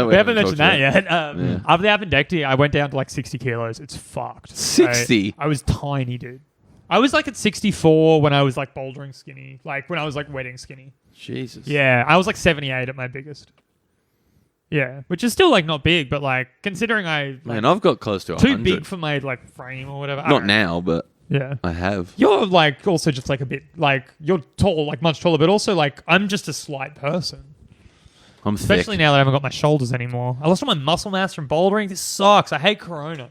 we haven't mentioned that yet. After the appendectomy, I went down to like 60 kilos. It's fucked. 60? I was tiny, dude. I was like at 64 when I was like bouldering skinny, like when I was like wedding skinny. Jesus. Yeah, I was like 78 at my biggest. Yeah, which is still like not big, but like considering Man, I've got close to 100. too big for my like frame or whatever. I Not don't know. now, but Yeah. I have. You're like also just like a bit like you're tall, like much taller, but also like I'm just a slight person. I'm Especially thick. now that I haven't got my shoulders anymore. I lost all my muscle mass from bouldering. This sucks. I hate Corona.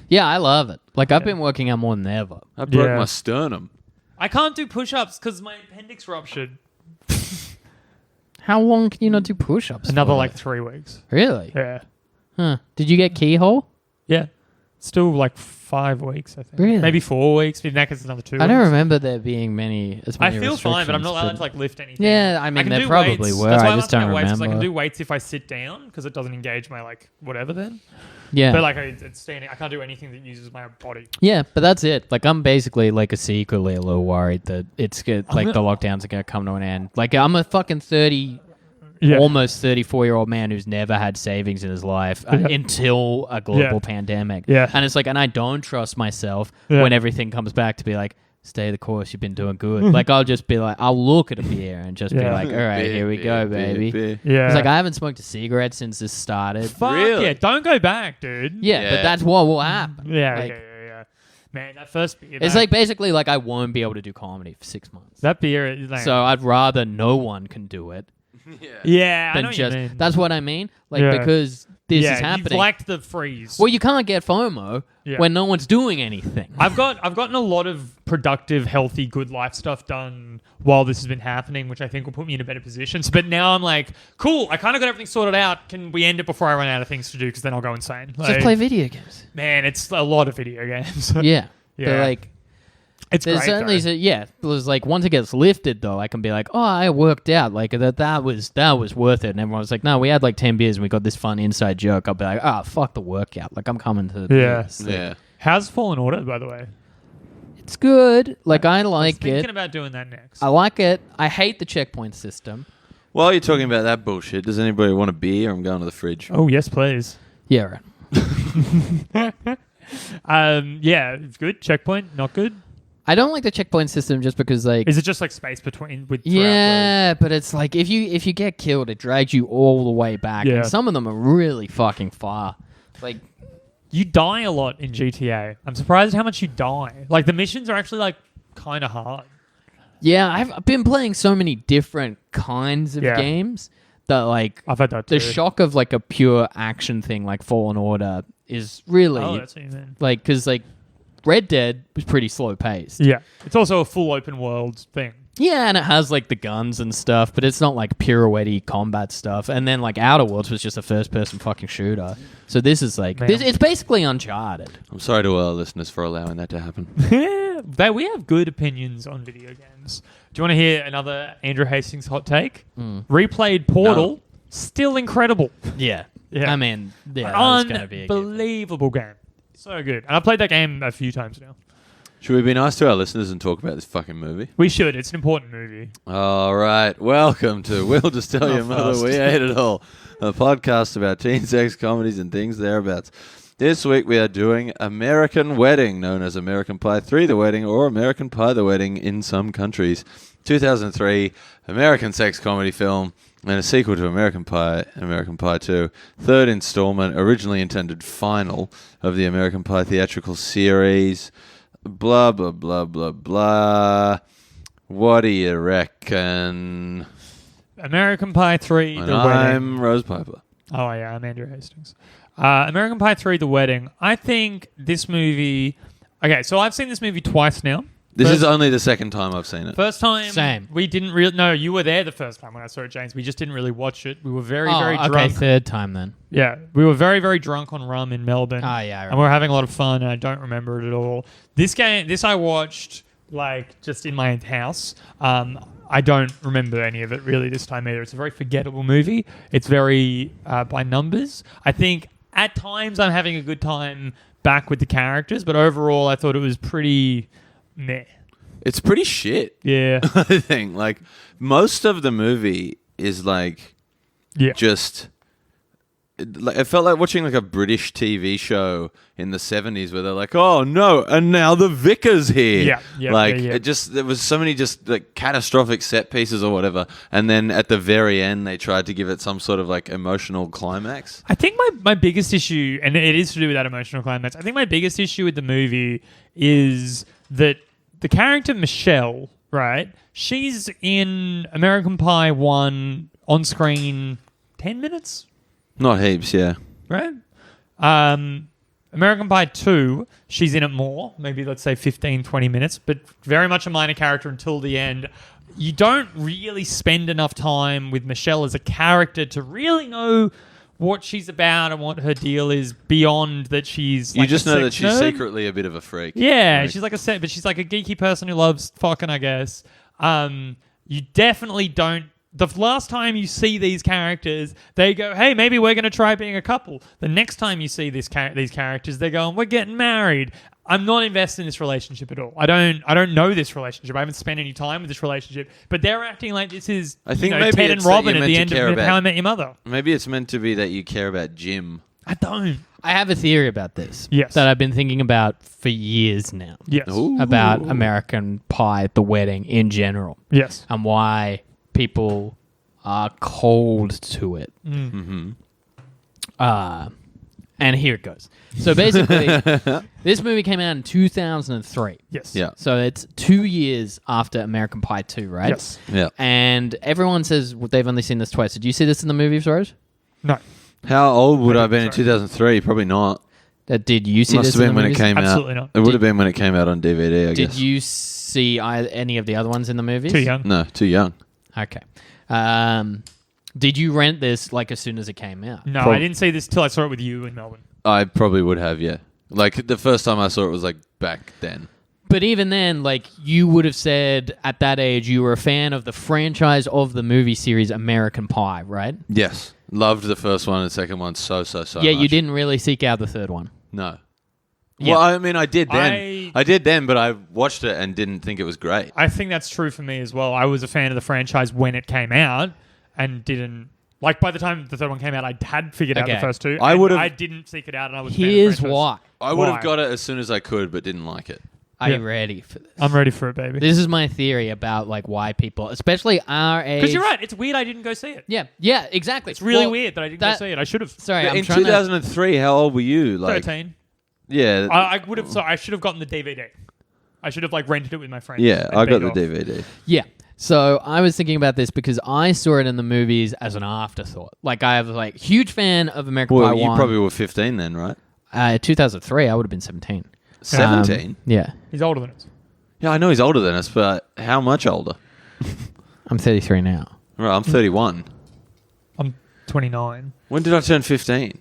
Yeah, I love it. Like, I've been working out more than ever. I broke Yeah. my sternum. I can't do push-ups because my appendix ruptured. How long can you not do push-ups? Another for? like 3 weeks. Really? Yeah. Huh. Did you get keyhole? Yeah. Still like 5 weeks, I think. Really? Maybe 4 weeks. Maybe that gets another 2 I don't weeks. remember there being many. I feel fine, but I'm not allowed to like lift anything. Yeah, I mean, can there do probably weights. were. That's why I I'm just asking don't about weights, 'cause I can remember. do weights if I sit down because it doesn't engage my like whatever then. Yeah. But like it's standing. I can't do anything that uses my body. Yeah, but that's it. Like, I'm basically like secretly a little worried that it's good. Like, the lockdowns are gonna come to an end. Like, I'm a fucking almost 34-year-old man who's never had savings in his life until a global pandemic. Yeah. And it's like, and I don't trust myself Yeah. when everything comes back to be like, stay the course. You've been doing good. Like, I'll just be like, I'll look at a beer and just be Yeah. like, all right, Beer, here we go, beer, baby. beer. Yeah. It's like, I haven't smoked a cigarette since this started. Fuck Really? yeah! Don't go back, dude. Yeah, but Yeah. that's what will happen. Yeah. Like, yeah. Man, that first beer. it's that, like basically like I won't be able to do comedy for 6 months. that beer. Is like, So I'd rather no one can do it yeah, I know than what you just. mean. That's what I mean. Like, Yeah. because this yeah, is you've happening. liked the freeze. Well, you can't get FOMO Yeah. when no one's doing anything. I've gotten a lot of productive, healthy, good life stuff done while this has been happening, which I think will put me in a better position. So, but now I'm like, cool. I kind of got everything sorted out. Can we end it before I run out of things to do? Because then I'll go insane. Just Like, play video games. man, it's a lot of video games. Yeah. But Yeah. like, It's there's great. certainly, though. it was like once it gets lifted though, I can be like, oh, I worked out. Like that was worth it. And everyone's like, no, we had like 10 beers and we got this fun inside joke. I'll be like, oh, fuck the workout. Like, I'm coming to the Yeah. beers. Yeah. How's Fallen Order, by the way? It's good. Like, I I was like thinking it. about doing that next. I like it. I hate the checkpoint system. While you're talking about that bullshit, does anybody want a beer? I'm going to the fridge. Oh yes, please. Yeah, right. Yeah, it's good. Checkpoint, not good. I don't like the checkpoint system just because like Is it just like space between with? yeah, but it's like if you get killed, it drags you all the way back. Yeah. And some of them are really fucking far. Like You die a lot in GTA. I'm surprised how much you die. Like the missions are actually like kind of hard. yeah, I've been playing so many different kinds of Yeah. games that like I've had that too. the shock of like a pure action thing like Fallen Order is really Oh, that's what you mean. like because like Red Dead was pretty slow paced. Yeah, it's also a full open world thing. Yeah, and it has like the guns and stuff, but it's not like pirouette combat stuff. And then like Outer Worlds was just a first person fucking shooter. So this is like Man. it's basically Uncharted. I'm sorry to our listeners for allowing that to happen. Yeah, we have good opinions on video games. Do you want to hear another Andrew Hastings hot take? Replayed Portal, still incredible. Yeah. Yeah. I mean, yeah, that's going to be a given. Unbelievable game. So good. And I've played that game a few times now. Should we be nice to our listeners and talk about this fucking movie? We should. It's an important movie. All right. Welcome to We'll Just Tell Your Mother fast. We Ate It All, a podcast about teen sex comedies and things thereabouts. This week we are doing American Wedding, known as American Pie 3 The Wedding or American Pie The Wedding in some countries. 2003 American sex comedy film and a sequel to American Pie and American Pie 2. Third installment, originally intended final of the American Pie theatrical series. Blah, blah, blah, blah, blah. What do you reckon? American Pie 3, And The Wedding. I'm Rose Piper. Oh, yeah, I'm Andrew Hastings. American Pie 3, The Wedding. I think this movie... Okay, so I've seen this movie twice now. This First- is only the second time I've seen it. First time... Same. We didn't really... No, you were there the first time when I saw it, James. We just didn't really watch it. We were very, Oh, very okay, drunk. third time then. Yeah, we were very, very drunk on rum in Melbourne. Oh, yeah, I And we were having a lot of fun, and I don't remember it at all. This I watched, like, just in my house. I don't remember any of it really this time either. It's a very forgettable movie. It's very by numbers. I think at times I'm having a good time back with the characters, but overall I thought it was pretty meh. It's pretty shit. Yeah. I think like most of the movie is like Yeah. just it felt like watching like a British TV show in the 70s where they're like, oh no, and now the vicar's here. Yeah, yeah, like yeah, yeah. there was so many just like catastrophic set pieces or whatever, and then at the very end they tried to give it some sort of like emotional climax. I think my biggest issue, and it is to do with that emotional climax, I think my biggest issue with the movie is that the character Michelle, right, she's in American Pie 1 on screen 10 minutes, Not heaps, yeah. right? American Pie 2, she's in it more, maybe let's say 15, 20 minutes, but very much a minor character until the end. You don't really spend enough time with Michelle as a character to really know what she's about and what her deal is beyond that she's You like just a know that sex she's nerd. secretly a bit of a freak. Yeah, Like- she's like but she's like a geeky person who loves fucking, I guess. You definitely don't. The last time you see these characters, they go, "Hey, maybe we're going to try being a couple." The next time you see these characters, they're going, "We're getting married." I'm not invested in this relationship at all. I don't know this relationship. I haven't spent any time with this relationship. But they're acting like this is I think you know, maybe Ted it's and that Robin you're at the meant end to care of about- How I Met Your Mother. Maybe it's meant to be that you care about Jim. I don't. I have a theory about this. Yes. That I've been thinking about for years now. Yes. Ooh. About American Pie, the wedding in general, Yes. and why people are cold to it. Mm-hmm. And here it goes. So basically, this movie came out in 2003. Yes. Yeah. So it's 2 years after American Pie 2, right? Yes. Yeah. And everyone says they've only seen this twice. Did you see this in the movies, Rose? No. How old would I have been in Sorry. 2003? Probably not. Did you see Must this have in been the when it movies? came Absolutely out. not. It would have been when it came out on DVD, I Did guess. you see any of the other ones in the movies? Too young. No, too young. Okay. Did you rent this like as soon as it came out? No, Prob- I didn't see this till I saw it with you in Melbourne. I probably would have, yeah. Like, the first time I saw it was, like, back then. But even then, like, you would have said at that age you were a fan of the franchise of the movie series American Pie, right? Yes. Loved the first one and second one so Yeah, much. you didn't really seek out the third one. No. Yeah. Well, I mean, I did then. I- I did then, but I watched it and didn't think it was great. I think that's true for me as well. I was a fan of the franchise when it came out and didn't Like, by the time the third one came out, I had figured out the Okay. first two. I and would've- I didn't seek it out, and I was a fan of the Here's franchise. why. I would Why? have got it as soon as I could, but didn't like it. Are Yeah. you ready for this? I'm ready for it, baby. This is my theory about like why people, especially our age. Because you're right. It's weird I didn't go see it. Yeah, exactly. It's really Well, weird that I didn't that- go see it. I should have. Sorry, I'm in trying to. 2003, how old were you? Like, 13. yeah, I would have. So I should have gotten the DVD. I should have like rented it with my friends. yeah. and I got beat the off. DVD. Yeah. So I was thinking about this because I saw it in the movies as an afterthought. Like I was like huge fan of American Well, Pie you 1. probably were 15 then, right? 2003, I would have been 17. 17. Yeah. He's older than us. Yeah, I know he's older than us, but how much older? I'm 33 now. Right, I'm 31. I'm 29. When did I turn 15?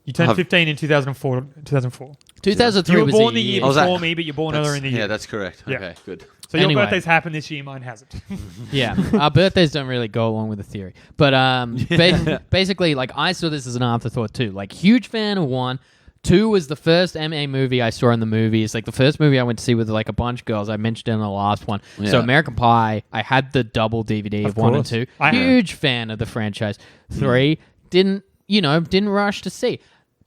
You turned I've- 15 in 2004. 2004. 2003 You were was born the the year I was before at- me, but you're born earlier in the year. Yeah, that's correct. Yeah. Okay, good. So your Anyway. birthday's happened this year. Mine hasn't. Yeah, our birthdays don't really go along with the theory. But basically, like, I saw this as an afterthought, too. Like, huge fan of 1. 2 was the first MA movie I saw in the movies. Like, the first movie I went to see with, like, a bunch of girls. I mentioned it in the last one. So, Yeah. American Pie, I had the double DVD of 1 and course. 2. I- Huge fan of the franchise. 3, didn't rush to see.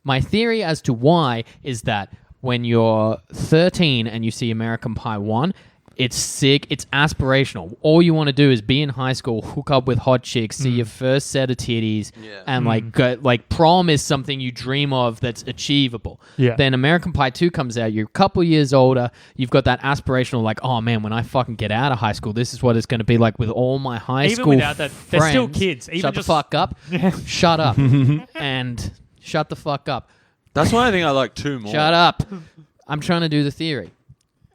My theory as to why is that when you're 13 and you see American Pie 1, it's sick. It's aspirational. All you want to do is be in high school, hook up with hot chicks, see your first set of titties, Yeah. and like prom is something you dream of that's achievable. Yeah. Then American Pie 2 comes out. You're a couple years older. You've got that aspirational, like, oh man, when I fucking get out of high school, this is what it's going to be like with all my high Even school without that, they're still friends. kids. Even Shut just- the fuck up. Shut up. And shut the fuck up. That's why I think I like 2 more. Shut up. I'm trying to do the theory.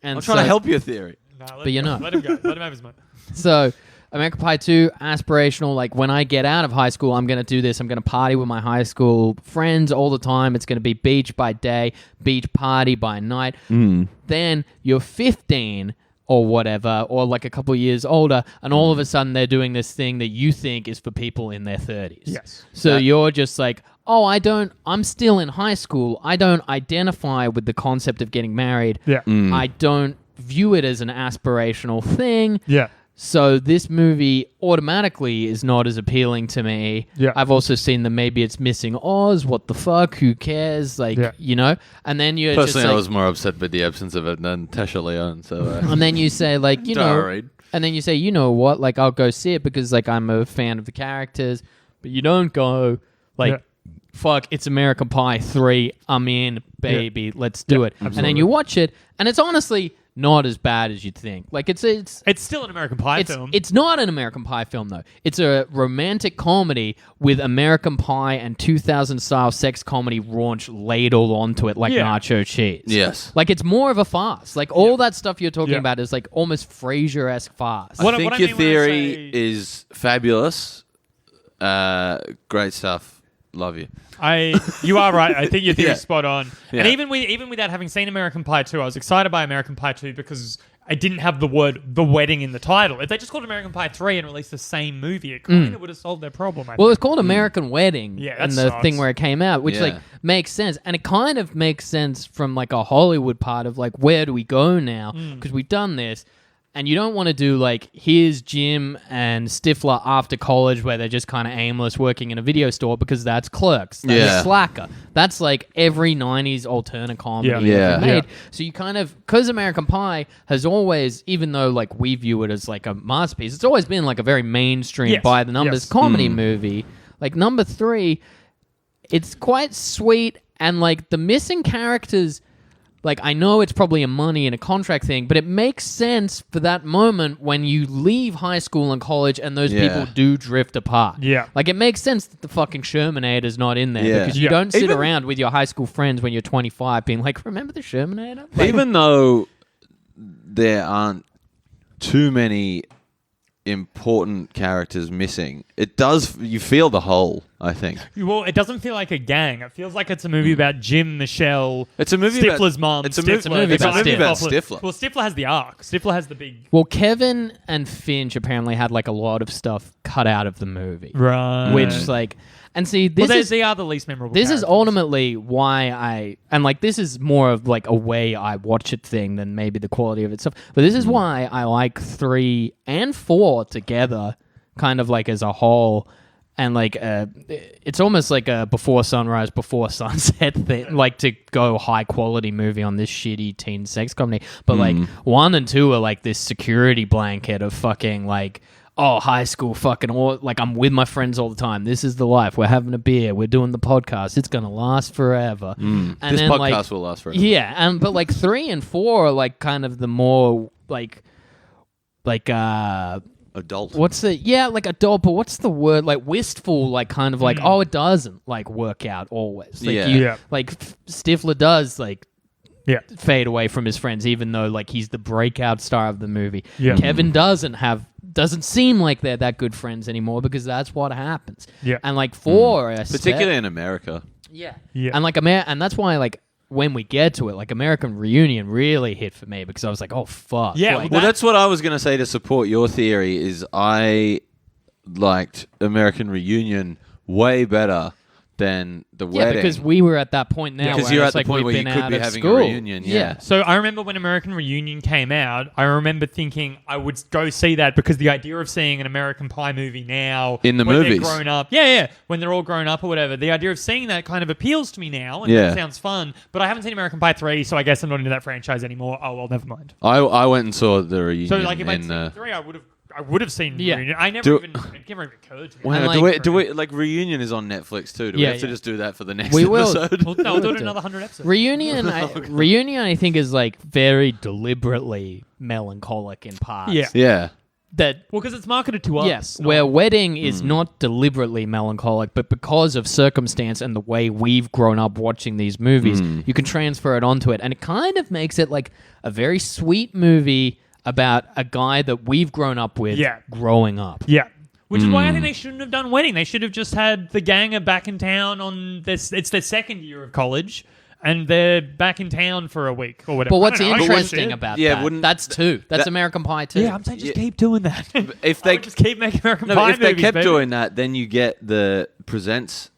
And I'm trying to so- help your theory. Nah, let But him you're go. not. Let him go. Let him have his money. So, American Pie 2, aspirational. Like, when I get out of high school, I'm going to do this. I'm going to party with my high school friends all the time. It's going to be beach by day, beach party by night. Then you're 15 or whatever, or like a couple years older, and all of a sudden they're doing this thing that you think is for people in their 30s. Yes. So you're just like, oh, I'm still in high school. I don't identify with the concept of getting married. Yeah. I don't view it as an aspirational thing. Yeah. So this movie automatically is not as appealing to me. Yeah. I've also seen that maybe it's missing Oz. What the fuck? Who cares? Like, Yeah. And then you're Personally, just I like, was more upset with the absence of it than Tasha Leon. So, and then you say like, Sorry. and then you say, you know what? Like, I'll go see it because like I'm a fan of the characters. But you don't go like, Yeah. fuck, it's American Pie 3. I'm in, baby. Let's do Yeah, it. And absolutely. then you watch it, and it's honestly not as bad as you'd think. Like, it's It's still an American Pie film. It's not an American Pie film, though. It's a romantic comedy with American Pie and 2000 style sex comedy raunch ladled onto it like Yeah. nacho cheese. Yes. Like, it's more of a farce. Like, all that stuff you're talking Yeah. about is like almost Frasier-esque farce. What I think I your mean when I theory say- is fabulous. Great stuff. Love you. You are right. I think your theory's Yeah. spot on. Yeah. And even without having seen American Pie 2, I was excited by American Pie 2 because I didn't have the word "the wedding" in the title. If they just called American Pie 3 and released the same movie, it kind of would have solved their problem. I Well, think. it's called American Wedding Yeah, that and the sucks. thing where it came out, which like Yeah. makes sense. And it kind of makes sense from like a Hollywood part of like, where do we go now? Because we've done this. And you don't want to do like, here's Jim and Stifler after college where they're just kind of aimless working in a video store, because that's Clerks. That's Yeah. Slacker. That's like every 90s alternate comedy Yeah. ever Yeah. made. Yeah. So you kind of, because American Pie has always, even though like we view it as like a masterpiece, it's always been like a very mainstream Yes. by the numbers Yes. comedy movie. Like number 3, it's quite sweet, and like the missing characters, like I know it's probably a money and a contract thing, but it makes sense for that moment when you leave high school and college and those Yeah. people do drift apart. Yeah. Like it makes sense that the fucking Shermanator's not in there, Yeah. because you Yeah. don't sit Even- around with your high school friends when you're 25 being like, remember the Shermanator? Like, Even though there aren't too many important characters missing, it does. You feel the whole. I think Well, it doesn't feel like a gang. It feels like it's a movie about Jim, Michelle, it's a movie Stifler's about. mom. It's a Stifler. movie. It's a about movie about Stifler. Stifler. Well, Stifler has the arc. Stifler has the big. well, Kevin and Finch apparently had like a lot of stuff cut out of the movie. Right. Which like, and see, this Well, is they are the least memorable. this is characters. ultimately why this is more of like a way I watch it thing than maybe the quality of itself. But this is why I like 3 and 4 together, kind of like as a whole. and like it's almost like a before sunrise, before sunset thing, like to go high quality movie on this shitty teen sex comedy. But like 1 and 2 are like this security blanket of fucking like, oh, high school fucking, or like I'm with my friends all the time. This is the life. We're having a beer. We're doing the podcast. It's gonna last forever. And This then, podcast will last forever. Yeah, but like 3 and 4 are like kind of the more like Adult. what's the like adult, but what's the word, like wistful, like kind of like oh, it doesn't like work out always. Like Yeah. like Stifler does like Yeah. fade away from his friends, even though like he's the breakout star of the movie. Yeah. Kevin doesn't seem like they're that good friends anymore because that's what happens. Yeah. And like 4, Particularly in America. yeah, Yeah. and like and that's why like when we get to it, like American Reunion really hit for me because I was like, oh fuck, Yeah, like, Well, that's what I was going to say to support your theory is I liked American Reunion way better than the yeah, wedding. because we were at that point now. Because where you're it's at the like point we've where you been could out be of having school. a reunion. Yeah. So I remember when American Reunion came out, I remember thinking I would go see that because the idea of seeing an American Pie movie now In the when movies. they're grown up, when they're all grown up or whatever, the idea of seeing that kind of appeals to me now, and Yeah. that sounds fun. But I haven't seen American Pie 3, so I guess I'm not into that franchise anymore. Oh well, never mind. I went and saw the reunion. So like if I'd in, seen 3, I would have seen Yeah. Reunion. It Do- never even occurred to me. Wow, And, do we like Reunion is on Netflix too? Do we Yeah, have to yeah. just do that for the next We will. episode? We'll do it another 100 episodes. Reunion, I think is like very deliberately melancholic in parts. Yeah. yeah. That Well, because it's marketed to us. yes, not- where Wedding is not deliberately melancholic, but because of circumstance and the way we've grown up watching these movies, you can transfer it onto it, and it kind of makes it like a very sweet movie about a guy that we've grown up with growing up. Yeah. Which is why I think they shouldn't have done Wedding. They should have just had the gang are back in town on this. It's their second year of college, and they're back in town for a week or whatever. But what's I don't know, interesting about Yeah, that? wouldn't- That's 2. That's that- American Pie 2. Yeah, I'm saying just keep doing that. If I they would just keep making American no, Pie if they movies, kept baby. doing that, then you get the presents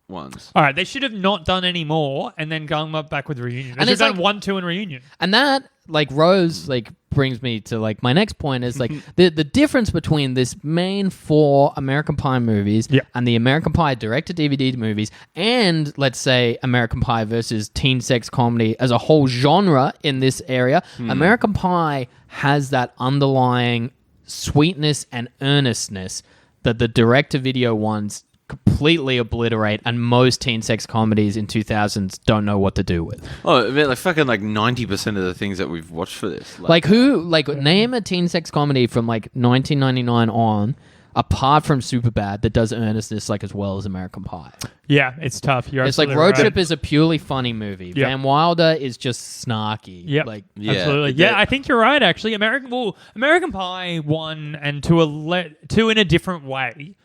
ones. All right, they should have not done any more and then gone back with Reunion. They And should it's have done like- 1, 2, and Reunion. And that, like, Rose, like, brings me to, like, my next point is, like, the difference between this main 4 American Pie movies Yeah. and the American Pie direct-to-DVD movies and, let's say, American Pie versus teen sex comedy as a whole genre in this area, American Pie has that underlying sweetness and earnestness that the direct-to-video ones completely obliterate, and most teen sex comedies in 2000s don't know what to do with. Oh, I mean, like fucking like 90% of the things that we've watched for this. Like who? Like name a teen sex comedy from like 1999 on, apart from Superbad, that does earnestness like as well as American Pie. Yeah, it's tough. You're It's like absolutely Road right. Trip is a purely funny movie. Yeah. Van Wilder is just snarky. Yep. Like Yeah. Absolutely. Yeah. Yeah, I think you're right, actually. American Pie 1 and 2 in a different way.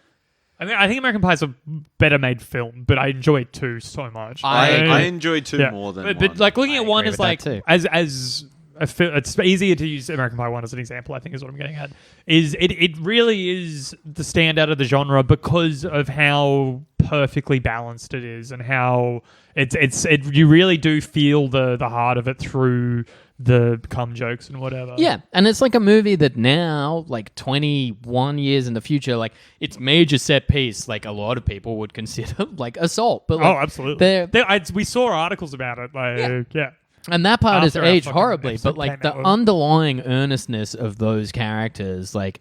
I mean, I think American Pie is a better made film, but I enjoyed 2 so much. I enjoyed 2 Yeah. more than but, 1. But like looking at 1 agree is with like that too. as it's easier to use American Pie 1 as an example, I think is what I'm getting at. Is it really is the standout of the genre because of how perfectly balanced it is and how you really do feel the heart of it through the cum jokes and whatever. yeah, and it's like a movie that now, like 21 years in the future, like its major set piece, like a lot of people would consider like assault. But like, absolutely. they're- We saw articles about it. Like, yeah. And that part has After our aged fucking horribly, episode but like came the out with- underlying earnestness of those characters, like,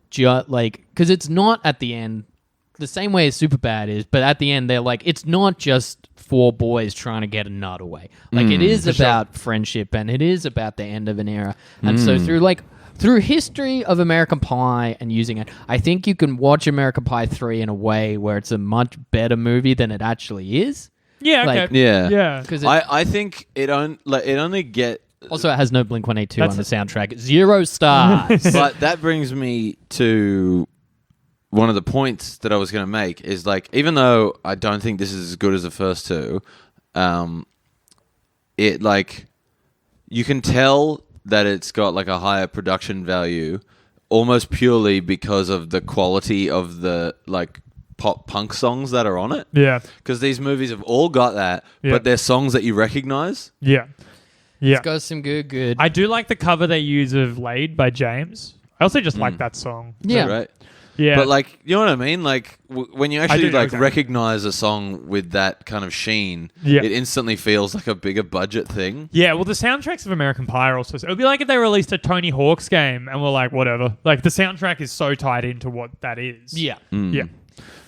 because it's not at the end the same way as Superbad is, but at the end they're like, it's not just 4 boys trying to get a nut away. Like it is about friendship and it is about the end of an era. And so through history of American Pie and using it, I think you can watch American Pie 3 in a way where it's a much better movie than it actually is. Yeah, okay. Like- Yeah. Yeah. Because I think it only get also it has no Blink-182 That's on the soundtrack. 0 stars. but that brings me to one of the points that I was going to make is like, even though I don't think this is as good as the first 2, it like you can tell that it's got like a higher production value almost purely because of the quality of the like pop punk songs that are on it. Yeah. Because these movies have all got that, Yeah. but they're songs that you recognize. Yeah. Yeah. It's got some good. I do like the cover they use of Laid by James. I also just like that song. Yeah. Right. Yeah. But like, you know what I mean? Like when you do actually know like exactly. recognize a song with that kind of sheen, Yeah. it instantly feels like a bigger budget thing. Yeah, well, the soundtracks of American Pie are also... It would be like if they released a Tony Hawk's game and we're like, whatever. Like, the soundtrack is so tied into what that is. Yeah. Yeah.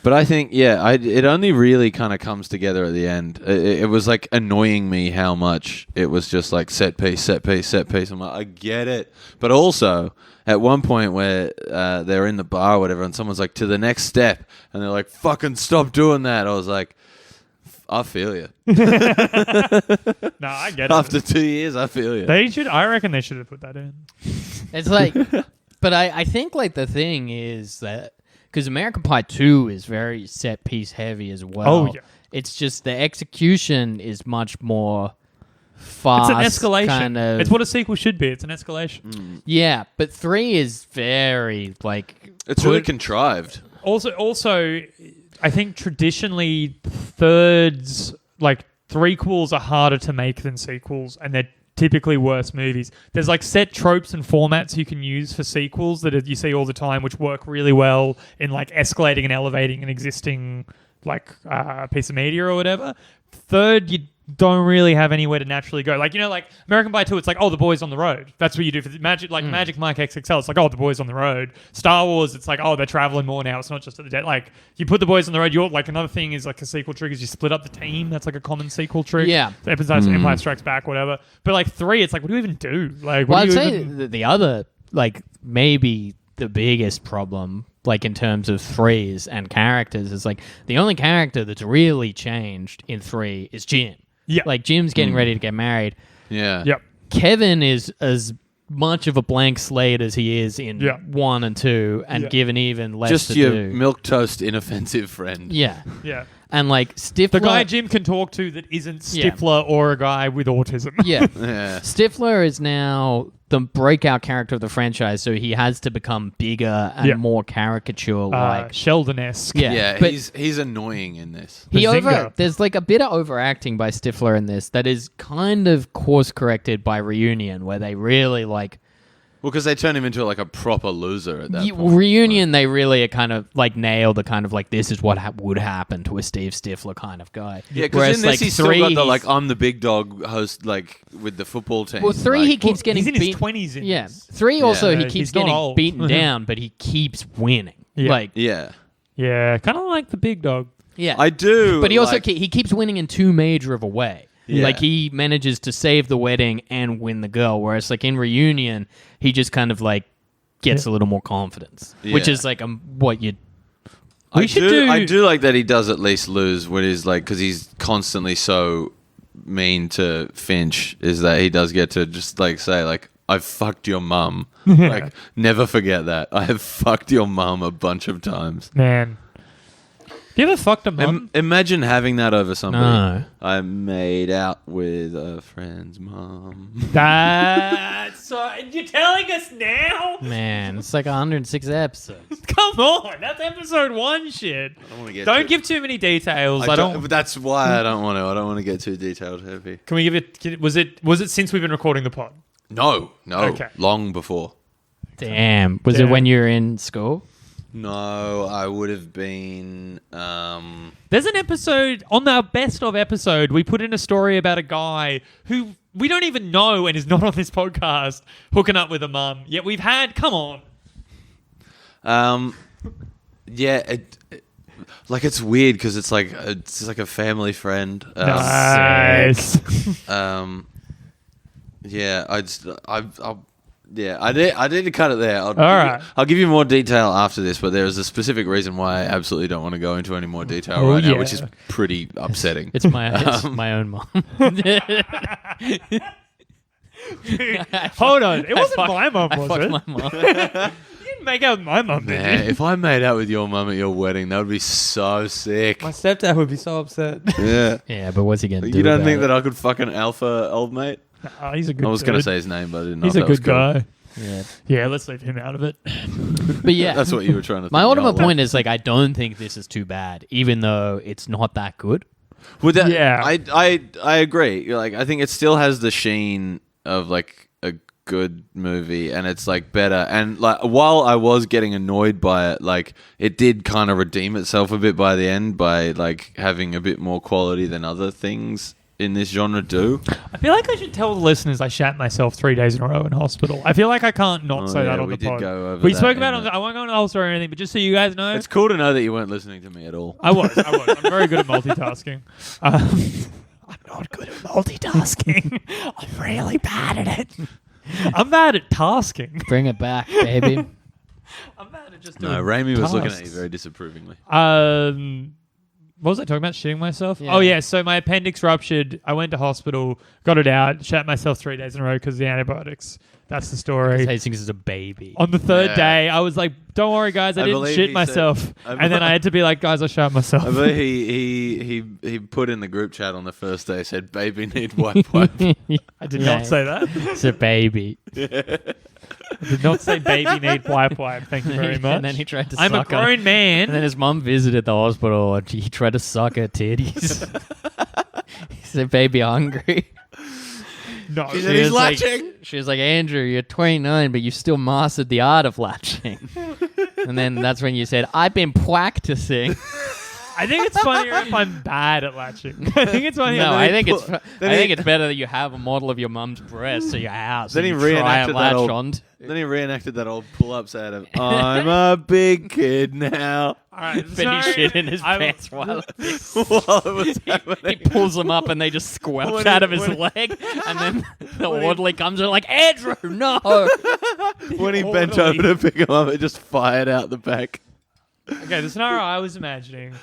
But I think, it only really kind of comes together at the end. It was like annoying me how much it was just like set piece, set piece, set piece. I'm like, I get it. But also, at one point where they're in the bar or whatever, and someone's like, to the next step, and they're like, fucking stop doing that. I was like, I feel you. No, I get it. After 2 years, I feel you. I reckon they should have put that in. It's like, but I think like the thing is that because American Pie 2 is very set piece heavy as well. Oh, yeah. It's just the execution is much more fast. It's an escalation. Kind of, It's what a sequel should be. It's an escalation. yeah, but 3 is very like It's really contrived. Also, I think traditionally thirds, like threequels, are harder to make than sequels, and they're typically worse movies. There's like set tropes and formats you can use for sequels that you see all the time, which work really well in like escalating and elevating an existing like piece of media or whatever. Third, you don't really have anywhere to naturally go. Like, you know, like American Pie 2, it's like, oh, the boys on the road. That's what you do for the Magic, like Magic Mike XXL. It's like, oh, the boys on the road. Star Wars, it's like, oh, they're traveling more now. It's not just at the dead. Like, you put the boys on the road. You're like, another thing is like a sequel trick is you split up the team. That's like a common sequel trick. Yeah. Empire Strikes Back, whatever. But like 3, it's like, what do you even do? Like, Well, what I'd do you say even... the other, like, maybe the biggest problem, like, in terms of threes and characters, is, like, the only character that's really changed in 3 is Jim. Yeah. Like, Jim's getting ready to get married. Yeah. Yep. Kevin is as much of a blank slate as he is in Yeah. 1 and 2, and Yeah. given even less Just to your do. milquetoast inoffensive friend. Yeah. Yeah. And, like, Stifler... The guy Jim can talk to that isn't Yeah. Stifler or a guy with autism. Yeah. Yeah. Stifler is now the breakout character of the franchise, so he has to become bigger and Yeah. more caricature-like. Sheldon-esque. Yeah. Yeah, but he's annoying in this. Bazinga. there's like a bit of overacting by Stifler in this that is kind of course corrected by Reunion, where they really like Well, because they turn him into like a proper loser at that point. Reunion. They really are kind of like nail the kind of like this is what would happen to a Steve Stifler kind of guy. Yeah, because Whereas, in this like, he's still 3, got the he's- like I'm the big dog host like with the football team. Well, 3 like, he keeps getting He's in his beat- 20s in Yeah, this. 3 also Yeah, he he's keeps not getting old. beaten down, but he keeps winning. Yeah. Like yeah, Yeah, kind of like the big dog. yeah, I do. But he also like, he keeps winning in too major of a way. Yeah. Like he manages to save the wedding and win the girl, whereas like in Reunion, he just kind of like gets a little more confidence, which Yeah. is like what you. We should do- I do like that he does at least lose when he's like because he's constantly so mean to Finch is that he does get to just like say like I've fucked your mum. Like never forget that I have fucked your mum a bunch of times. Man. Have you ever fucked a mum? Imagine having that over somebody. No. I made out with a friend's mum. That's so... You're telling us now? Man, it's like 106 episodes. Come on. That's episode 1 shit. wanna get Don't too- give too many details. I don't. That's why I don't want to. I don't want to get too detailed heavy. Can we give it... Was it since we've been recording the pod? No. Okay. Long before. Damn, was it when you were in school? No, I would have been. There's an episode on the best of episode. We put in a story about a guy who we don't even know and is not on this podcast hooking up with a mum. Yet we've had. Come on. Yeah. Like it's weird because it's like a family friend. Nice. Yeah. I did to cut it there. right. I'll give you more detail after this, but there is a specific reason why I absolutely don't want to go into any more detail Oh, right now, yeah. which is pretty upsetting. It's my own mom. Hold on. It wasn't fucked- my mum, I was fucked it? my mom. You didn't make out with my mum, did Man, you? if I made out with your mum at your wedding, that would be so sick. My stepdad would be so upset. Yeah. Yeah, but what's he gonna do? You don't about think it? that I could fuck an alpha old mate? Oh, he's a good I was going to dude. say his name, but I didn't know He's if a that was good cool. guy. Yeah, Yeah, let's leave him out of it. but yeah, That's what you were trying to think. my ultimate Oh, point is like I don't think this is too bad, even though it's not that good. With that, Yeah. I agree. Like I think it still has the sheen of like a good movie, and it's like better. And like while I was getting annoyed by it, like it did kind of redeem itself a bit by the end by like having a bit more quality than other things in this genre do. I feel like I should tell the listeners I shat myself 3 days in a row in hospital. I feel like I can't not say that on the pod. We spoke about it. I won't go into the whole story or anything, but just so you guys know, it's cool to know that you weren't listening to me at all. I was. I'm very good at multitasking. I'm not good at multitasking. I'm really bad at it. I'm bad at tasking. Bring it back, baby. I'm bad at just doing Raimi was looking at tasks. you very disapprovingly. What was I talking about? Shitting myself? Yeah. Oh, yeah. So my appendix ruptured. I went to hospital, got it out, shat myself 3 days in a row because of the antibiotics. That's the story. Hastings is a baby. On the third Yeah. day, I was like, don't worry, guys. I didn't believe shit he myself. said- And then I had to be like, guys, I shat myself. I believe he put in the group chat on the first day, said, baby need wipe. I did not say that. It's a baby. I did not say baby need wipe. Thank you very much. And then he tried to I'm a suck her. grown man. And then his mum visited the hospital and he tried to suck her titties. He said, baby hungry. No. He said, he's latching. She was like, Andrew, you're 29, but you still mastered the art of latching. And then that's when you said, I've been practicing. I think it's funnier if I'm bad at latching. I think it's funnier. No, I think it's then I think it's better that you have a model of your mum's breast at your house. Then and he you try reenacted and that latch old- on. Then he reenacted that old pull-ups ad of, I'm a big kid now. All right, But he shit in his pants while While it was he happening. pulls them up and they just squelch When out he- of his when- leg. And then the orderly comes and like, Andrew, no. When he bent over to pick him up, it just fired out the back. Okay, the scenario I was imagining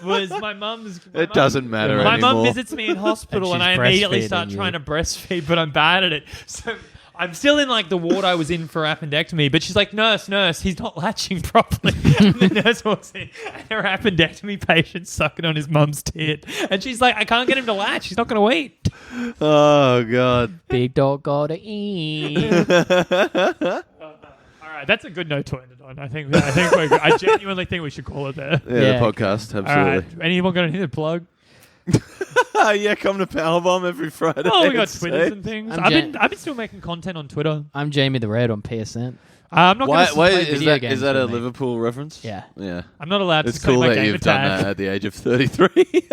was my mum's. It doesn't matter My anymore. mum visits me in hospital, And and she's I immediately breastfeeding start you. trying to breastfeed, but I'm bad at it. So I'm still in like the ward I was in for appendectomy, but she's like, nurse, he's not latching properly. And the nurse walks in, and her appendectomy patient's sucking on his mum's tit, and she's like, I can't get him to latch. He's not going to wait. Oh, God. Big dog gotta eat. All right, that's a good note to end it on. I think we're good. I genuinely think we should call it there. Yeah, Yeah. the podcast, All right, absolutely. anyone got anything to plug? Yeah, come to Powerbomb every Friday. Oh, we got it's Twitters safe. and things. I'm I've been still making content on Twitter. I'm Jamie the Red on PSN. I'm not Why, gonna. why play is video that? games Is that a with me. Liverpool reference? Yeah. Yeah. I'm not allowed It's to say cool my that game you've done tag. that at the age of 33.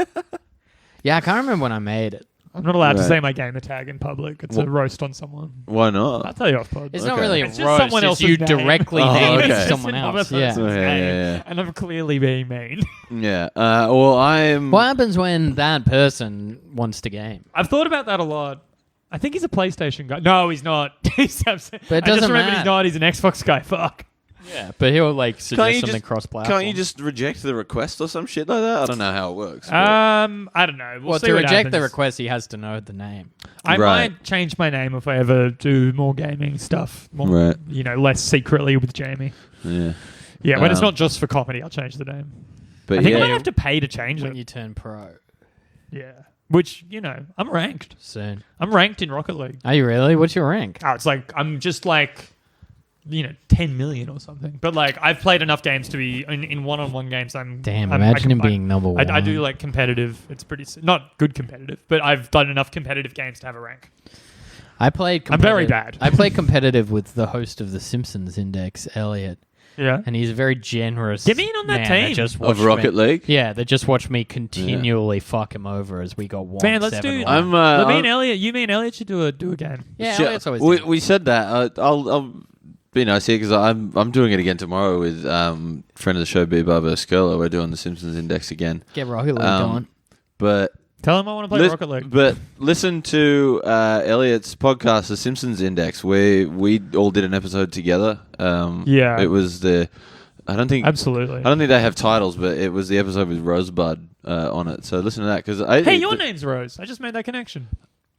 Yeah, I can't remember when I made it. I'm not allowed to Right. say my gamer tag in public. It's a roast on someone. Why I'll not? tell you off pod. It's not Okay. really a It's just roast. someone It's else's you name. directly Oh, named okay. It's just someone another else. Yeah. person's Okay, name, yeah. and I'm clearly being mean. Yeah. Well, I'm. What happens when that person wants to game? I've thought about that a lot. I think he's a PlayStation guy. No, he's not. He's absent. But it I just doesn't remembered matter. he's not. He's an Xbox guy. Fuck. Yeah, but he'll like Can't suggest you something just- cross-platform. Can't you just reject the request or some shit like that? I don't know how it works. but- I don't know. We'll Well, see to what reject the happens. request, he has to know the name. I Right. might change my name if I ever do more gaming stuff. More, Right. less secretly with Jamie. yeah. Yeah, when it's Um, not just for comedy, I'll change the name. But I think I yeah. might have to pay to change When it. you turn pro Yeah. Which, I'm ranked. soon. I'm ranked in Rocket League. Are you really? What's your rank? Oh, it's like, I'm just like, 10 million or something. But like, I've played enough games to be in one-on-one games. Damn, I'm, imagine I him being number one. I do like competitive. It's pretty, not good competitive, but I've done enough competitive games to have a rank. I played. I'm very bad. I play competitive with the host of the Simpsons Index, Elliot, Yeah. and he's a very generous. Get me in on that man team. just Of watched Rocket me, League? Yeah, that just watched me continually fuck him over as we got one. Man, let's do. 7-1. I'm, me I'm- and Elliot. You, me and Elliot should do a game. Yeah, Sure. Elliot's always. we, down. we said that. I'll be nice here because I'm doing it again tomorrow with friend of the show, B. Barber Skirla. We're doing the Simpsons Index again. Get Rocket League Um, on. But Tell him I want to play lis- Rocket League. But listen to Elliot's podcast, The Simpsons Index, where we all did an episode together. Yeah. It was I don't think Absolutely. they have titles, but it was the episode with Rosebud on it. So listen to that because Hey, your name's Rose. I just made that connection.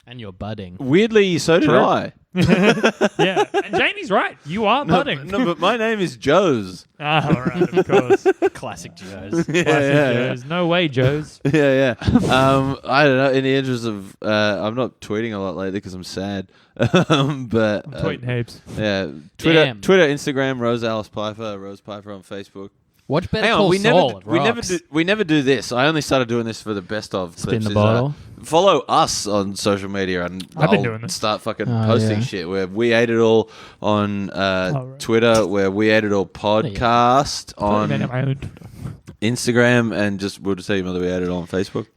And you're budding. Weirdly, so did True. I. Yeah. And Jamie's right. You are budding. No, but my name is Joe's. Ah, all right, of course. Classic Joes. Yeah, Classic yeah, Joes. No way, Joes. yeah. I don't know. In the interest of, I'm not tweeting a lot lately because I'm sad. But I'm tweeting heaps. yeah, Twitter, Damn. Instagram, Rose Alice Piper, Rose Piper on Facebook. Watch Better Hang on, Call we Saul. never It rocks. do this. I only started doing this for the best of Spin clips. the is, bottle. follow us on social media, and I've been I'll doing this. start fucking Oh, posting yeah. shit. Where We Ate It All on right. Twitter, where We Ate It All podcast on My own Twitter. Instagram, and we'll just email that We Ate It All on Facebook.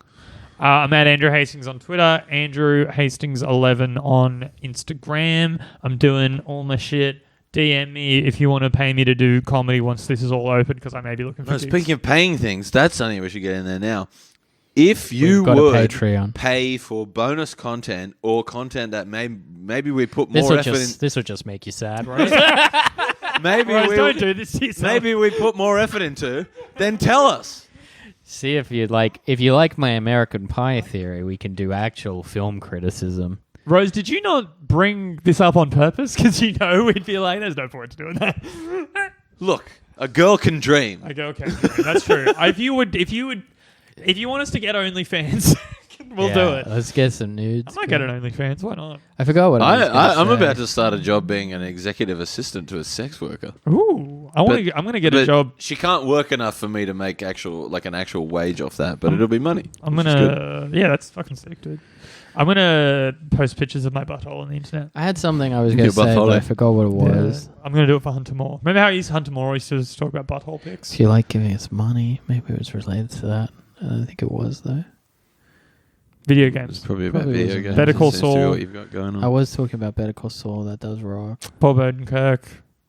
I'm at Andrew Hastings on Twitter, Andrew Hastings11 on Instagram. I'm doing all my shit. DM me if you want to pay me to do comedy once this is all open, because I may be looking for gigs. Speaking of paying things, that's something we should get in there now. If you We've got a would Patreon. pay for bonus content or content that maybe we put This more will effort this will just make you sad, Rose, maybe Rose, we don't do this to yourself. maybe we put more effort into, then tell us. See if you like my American Pie theory, we can do actual film criticism. Rose, did you not bring this up on purpose? Because you know we'd be like, there's no point to doing that. Look, a girl can dream. I go, okay, that's true. If you want us to get OnlyFans, we'll do it. Let's get some nudes. I might get an OnlyFans. Why not? I forgot what I was gonna I'm say. about to start a job being an executive assistant to a sex worker. Ooh, I'm gonna get a But job. She can't work enough for me to make an actual wage off that, but it'll be money. I'm which is good. gonna. Yeah, that's fucking sick, dude. I'm gonna post pictures of my butthole on the internet. I had something I was going Your to say, butthole, but I eh? forgot what it was. Yeah, I'm gonna do it for Hunter Moore. Remember how Hunter Moore used to talk about butthole pics? If you like giving us money, maybe it was related to that. I don't think it was, though. Video It's games. probably about Probably video wasn't. games. Better Call It seems to be Saul. what you've got going on. I was talking about Better Call Saul. That does rock. Bob Odenkirk.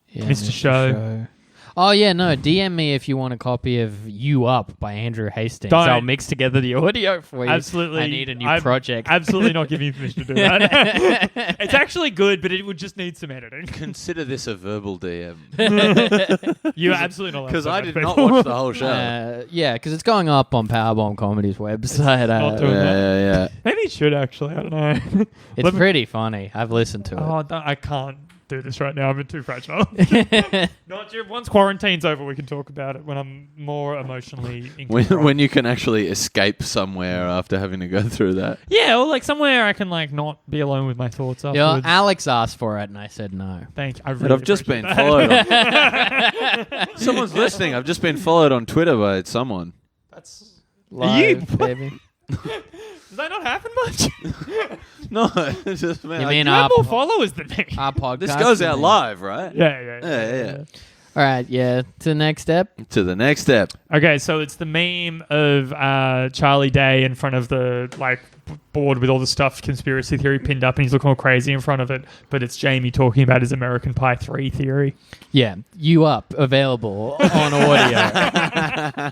Yeah, Mr. Show. Oh, yeah, no. DM me if you want a copy of You Up by Andrew Hastings. Don't. I'll mix together the audio for you. Absolutely. I need a new I'm project. Absolutely not giving you permission to do that. It's actually good, but it would just need some editing. Consider this a verbal DM. You're absolutely not allowed to Because do I that, did not people. watch the whole show. Yeah, because it's going up on Powerbomb Comedy's website. not doing that. yeah. Maybe it should actually. I don't know. It's Let me- pretty funny. I've listened to it. Oh, I can't do this right now. I'm too fragile. Not yet. Once quarantine's over, we can talk about it when I'm more emotionally in control. When you can actually escape somewhere after having to go through that. Yeah, or like somewhere I can like not be alone with my thoughts Yeah, afterwards. Alex asked for it, and I said no. Thank you. I But really I've just been appreciate followed on... Someone's listening. I've just been followed on Twitter by someone. That's Live, You- baby. Does that not happen much? No, it's just man. You like, mean You have our, more followers than me. our podcast? this goes you out mean? live, right? Yeah. All right, yeah. To the next step. To the next step. Okay, so it's the meme of Charlie Day in front of the board with all the stuff conspiracy theory pinned up, and he's looking all crazy in front of it. But it's Jamie talking about his American Pie 3 theory. Yeah, You Up, available on audio.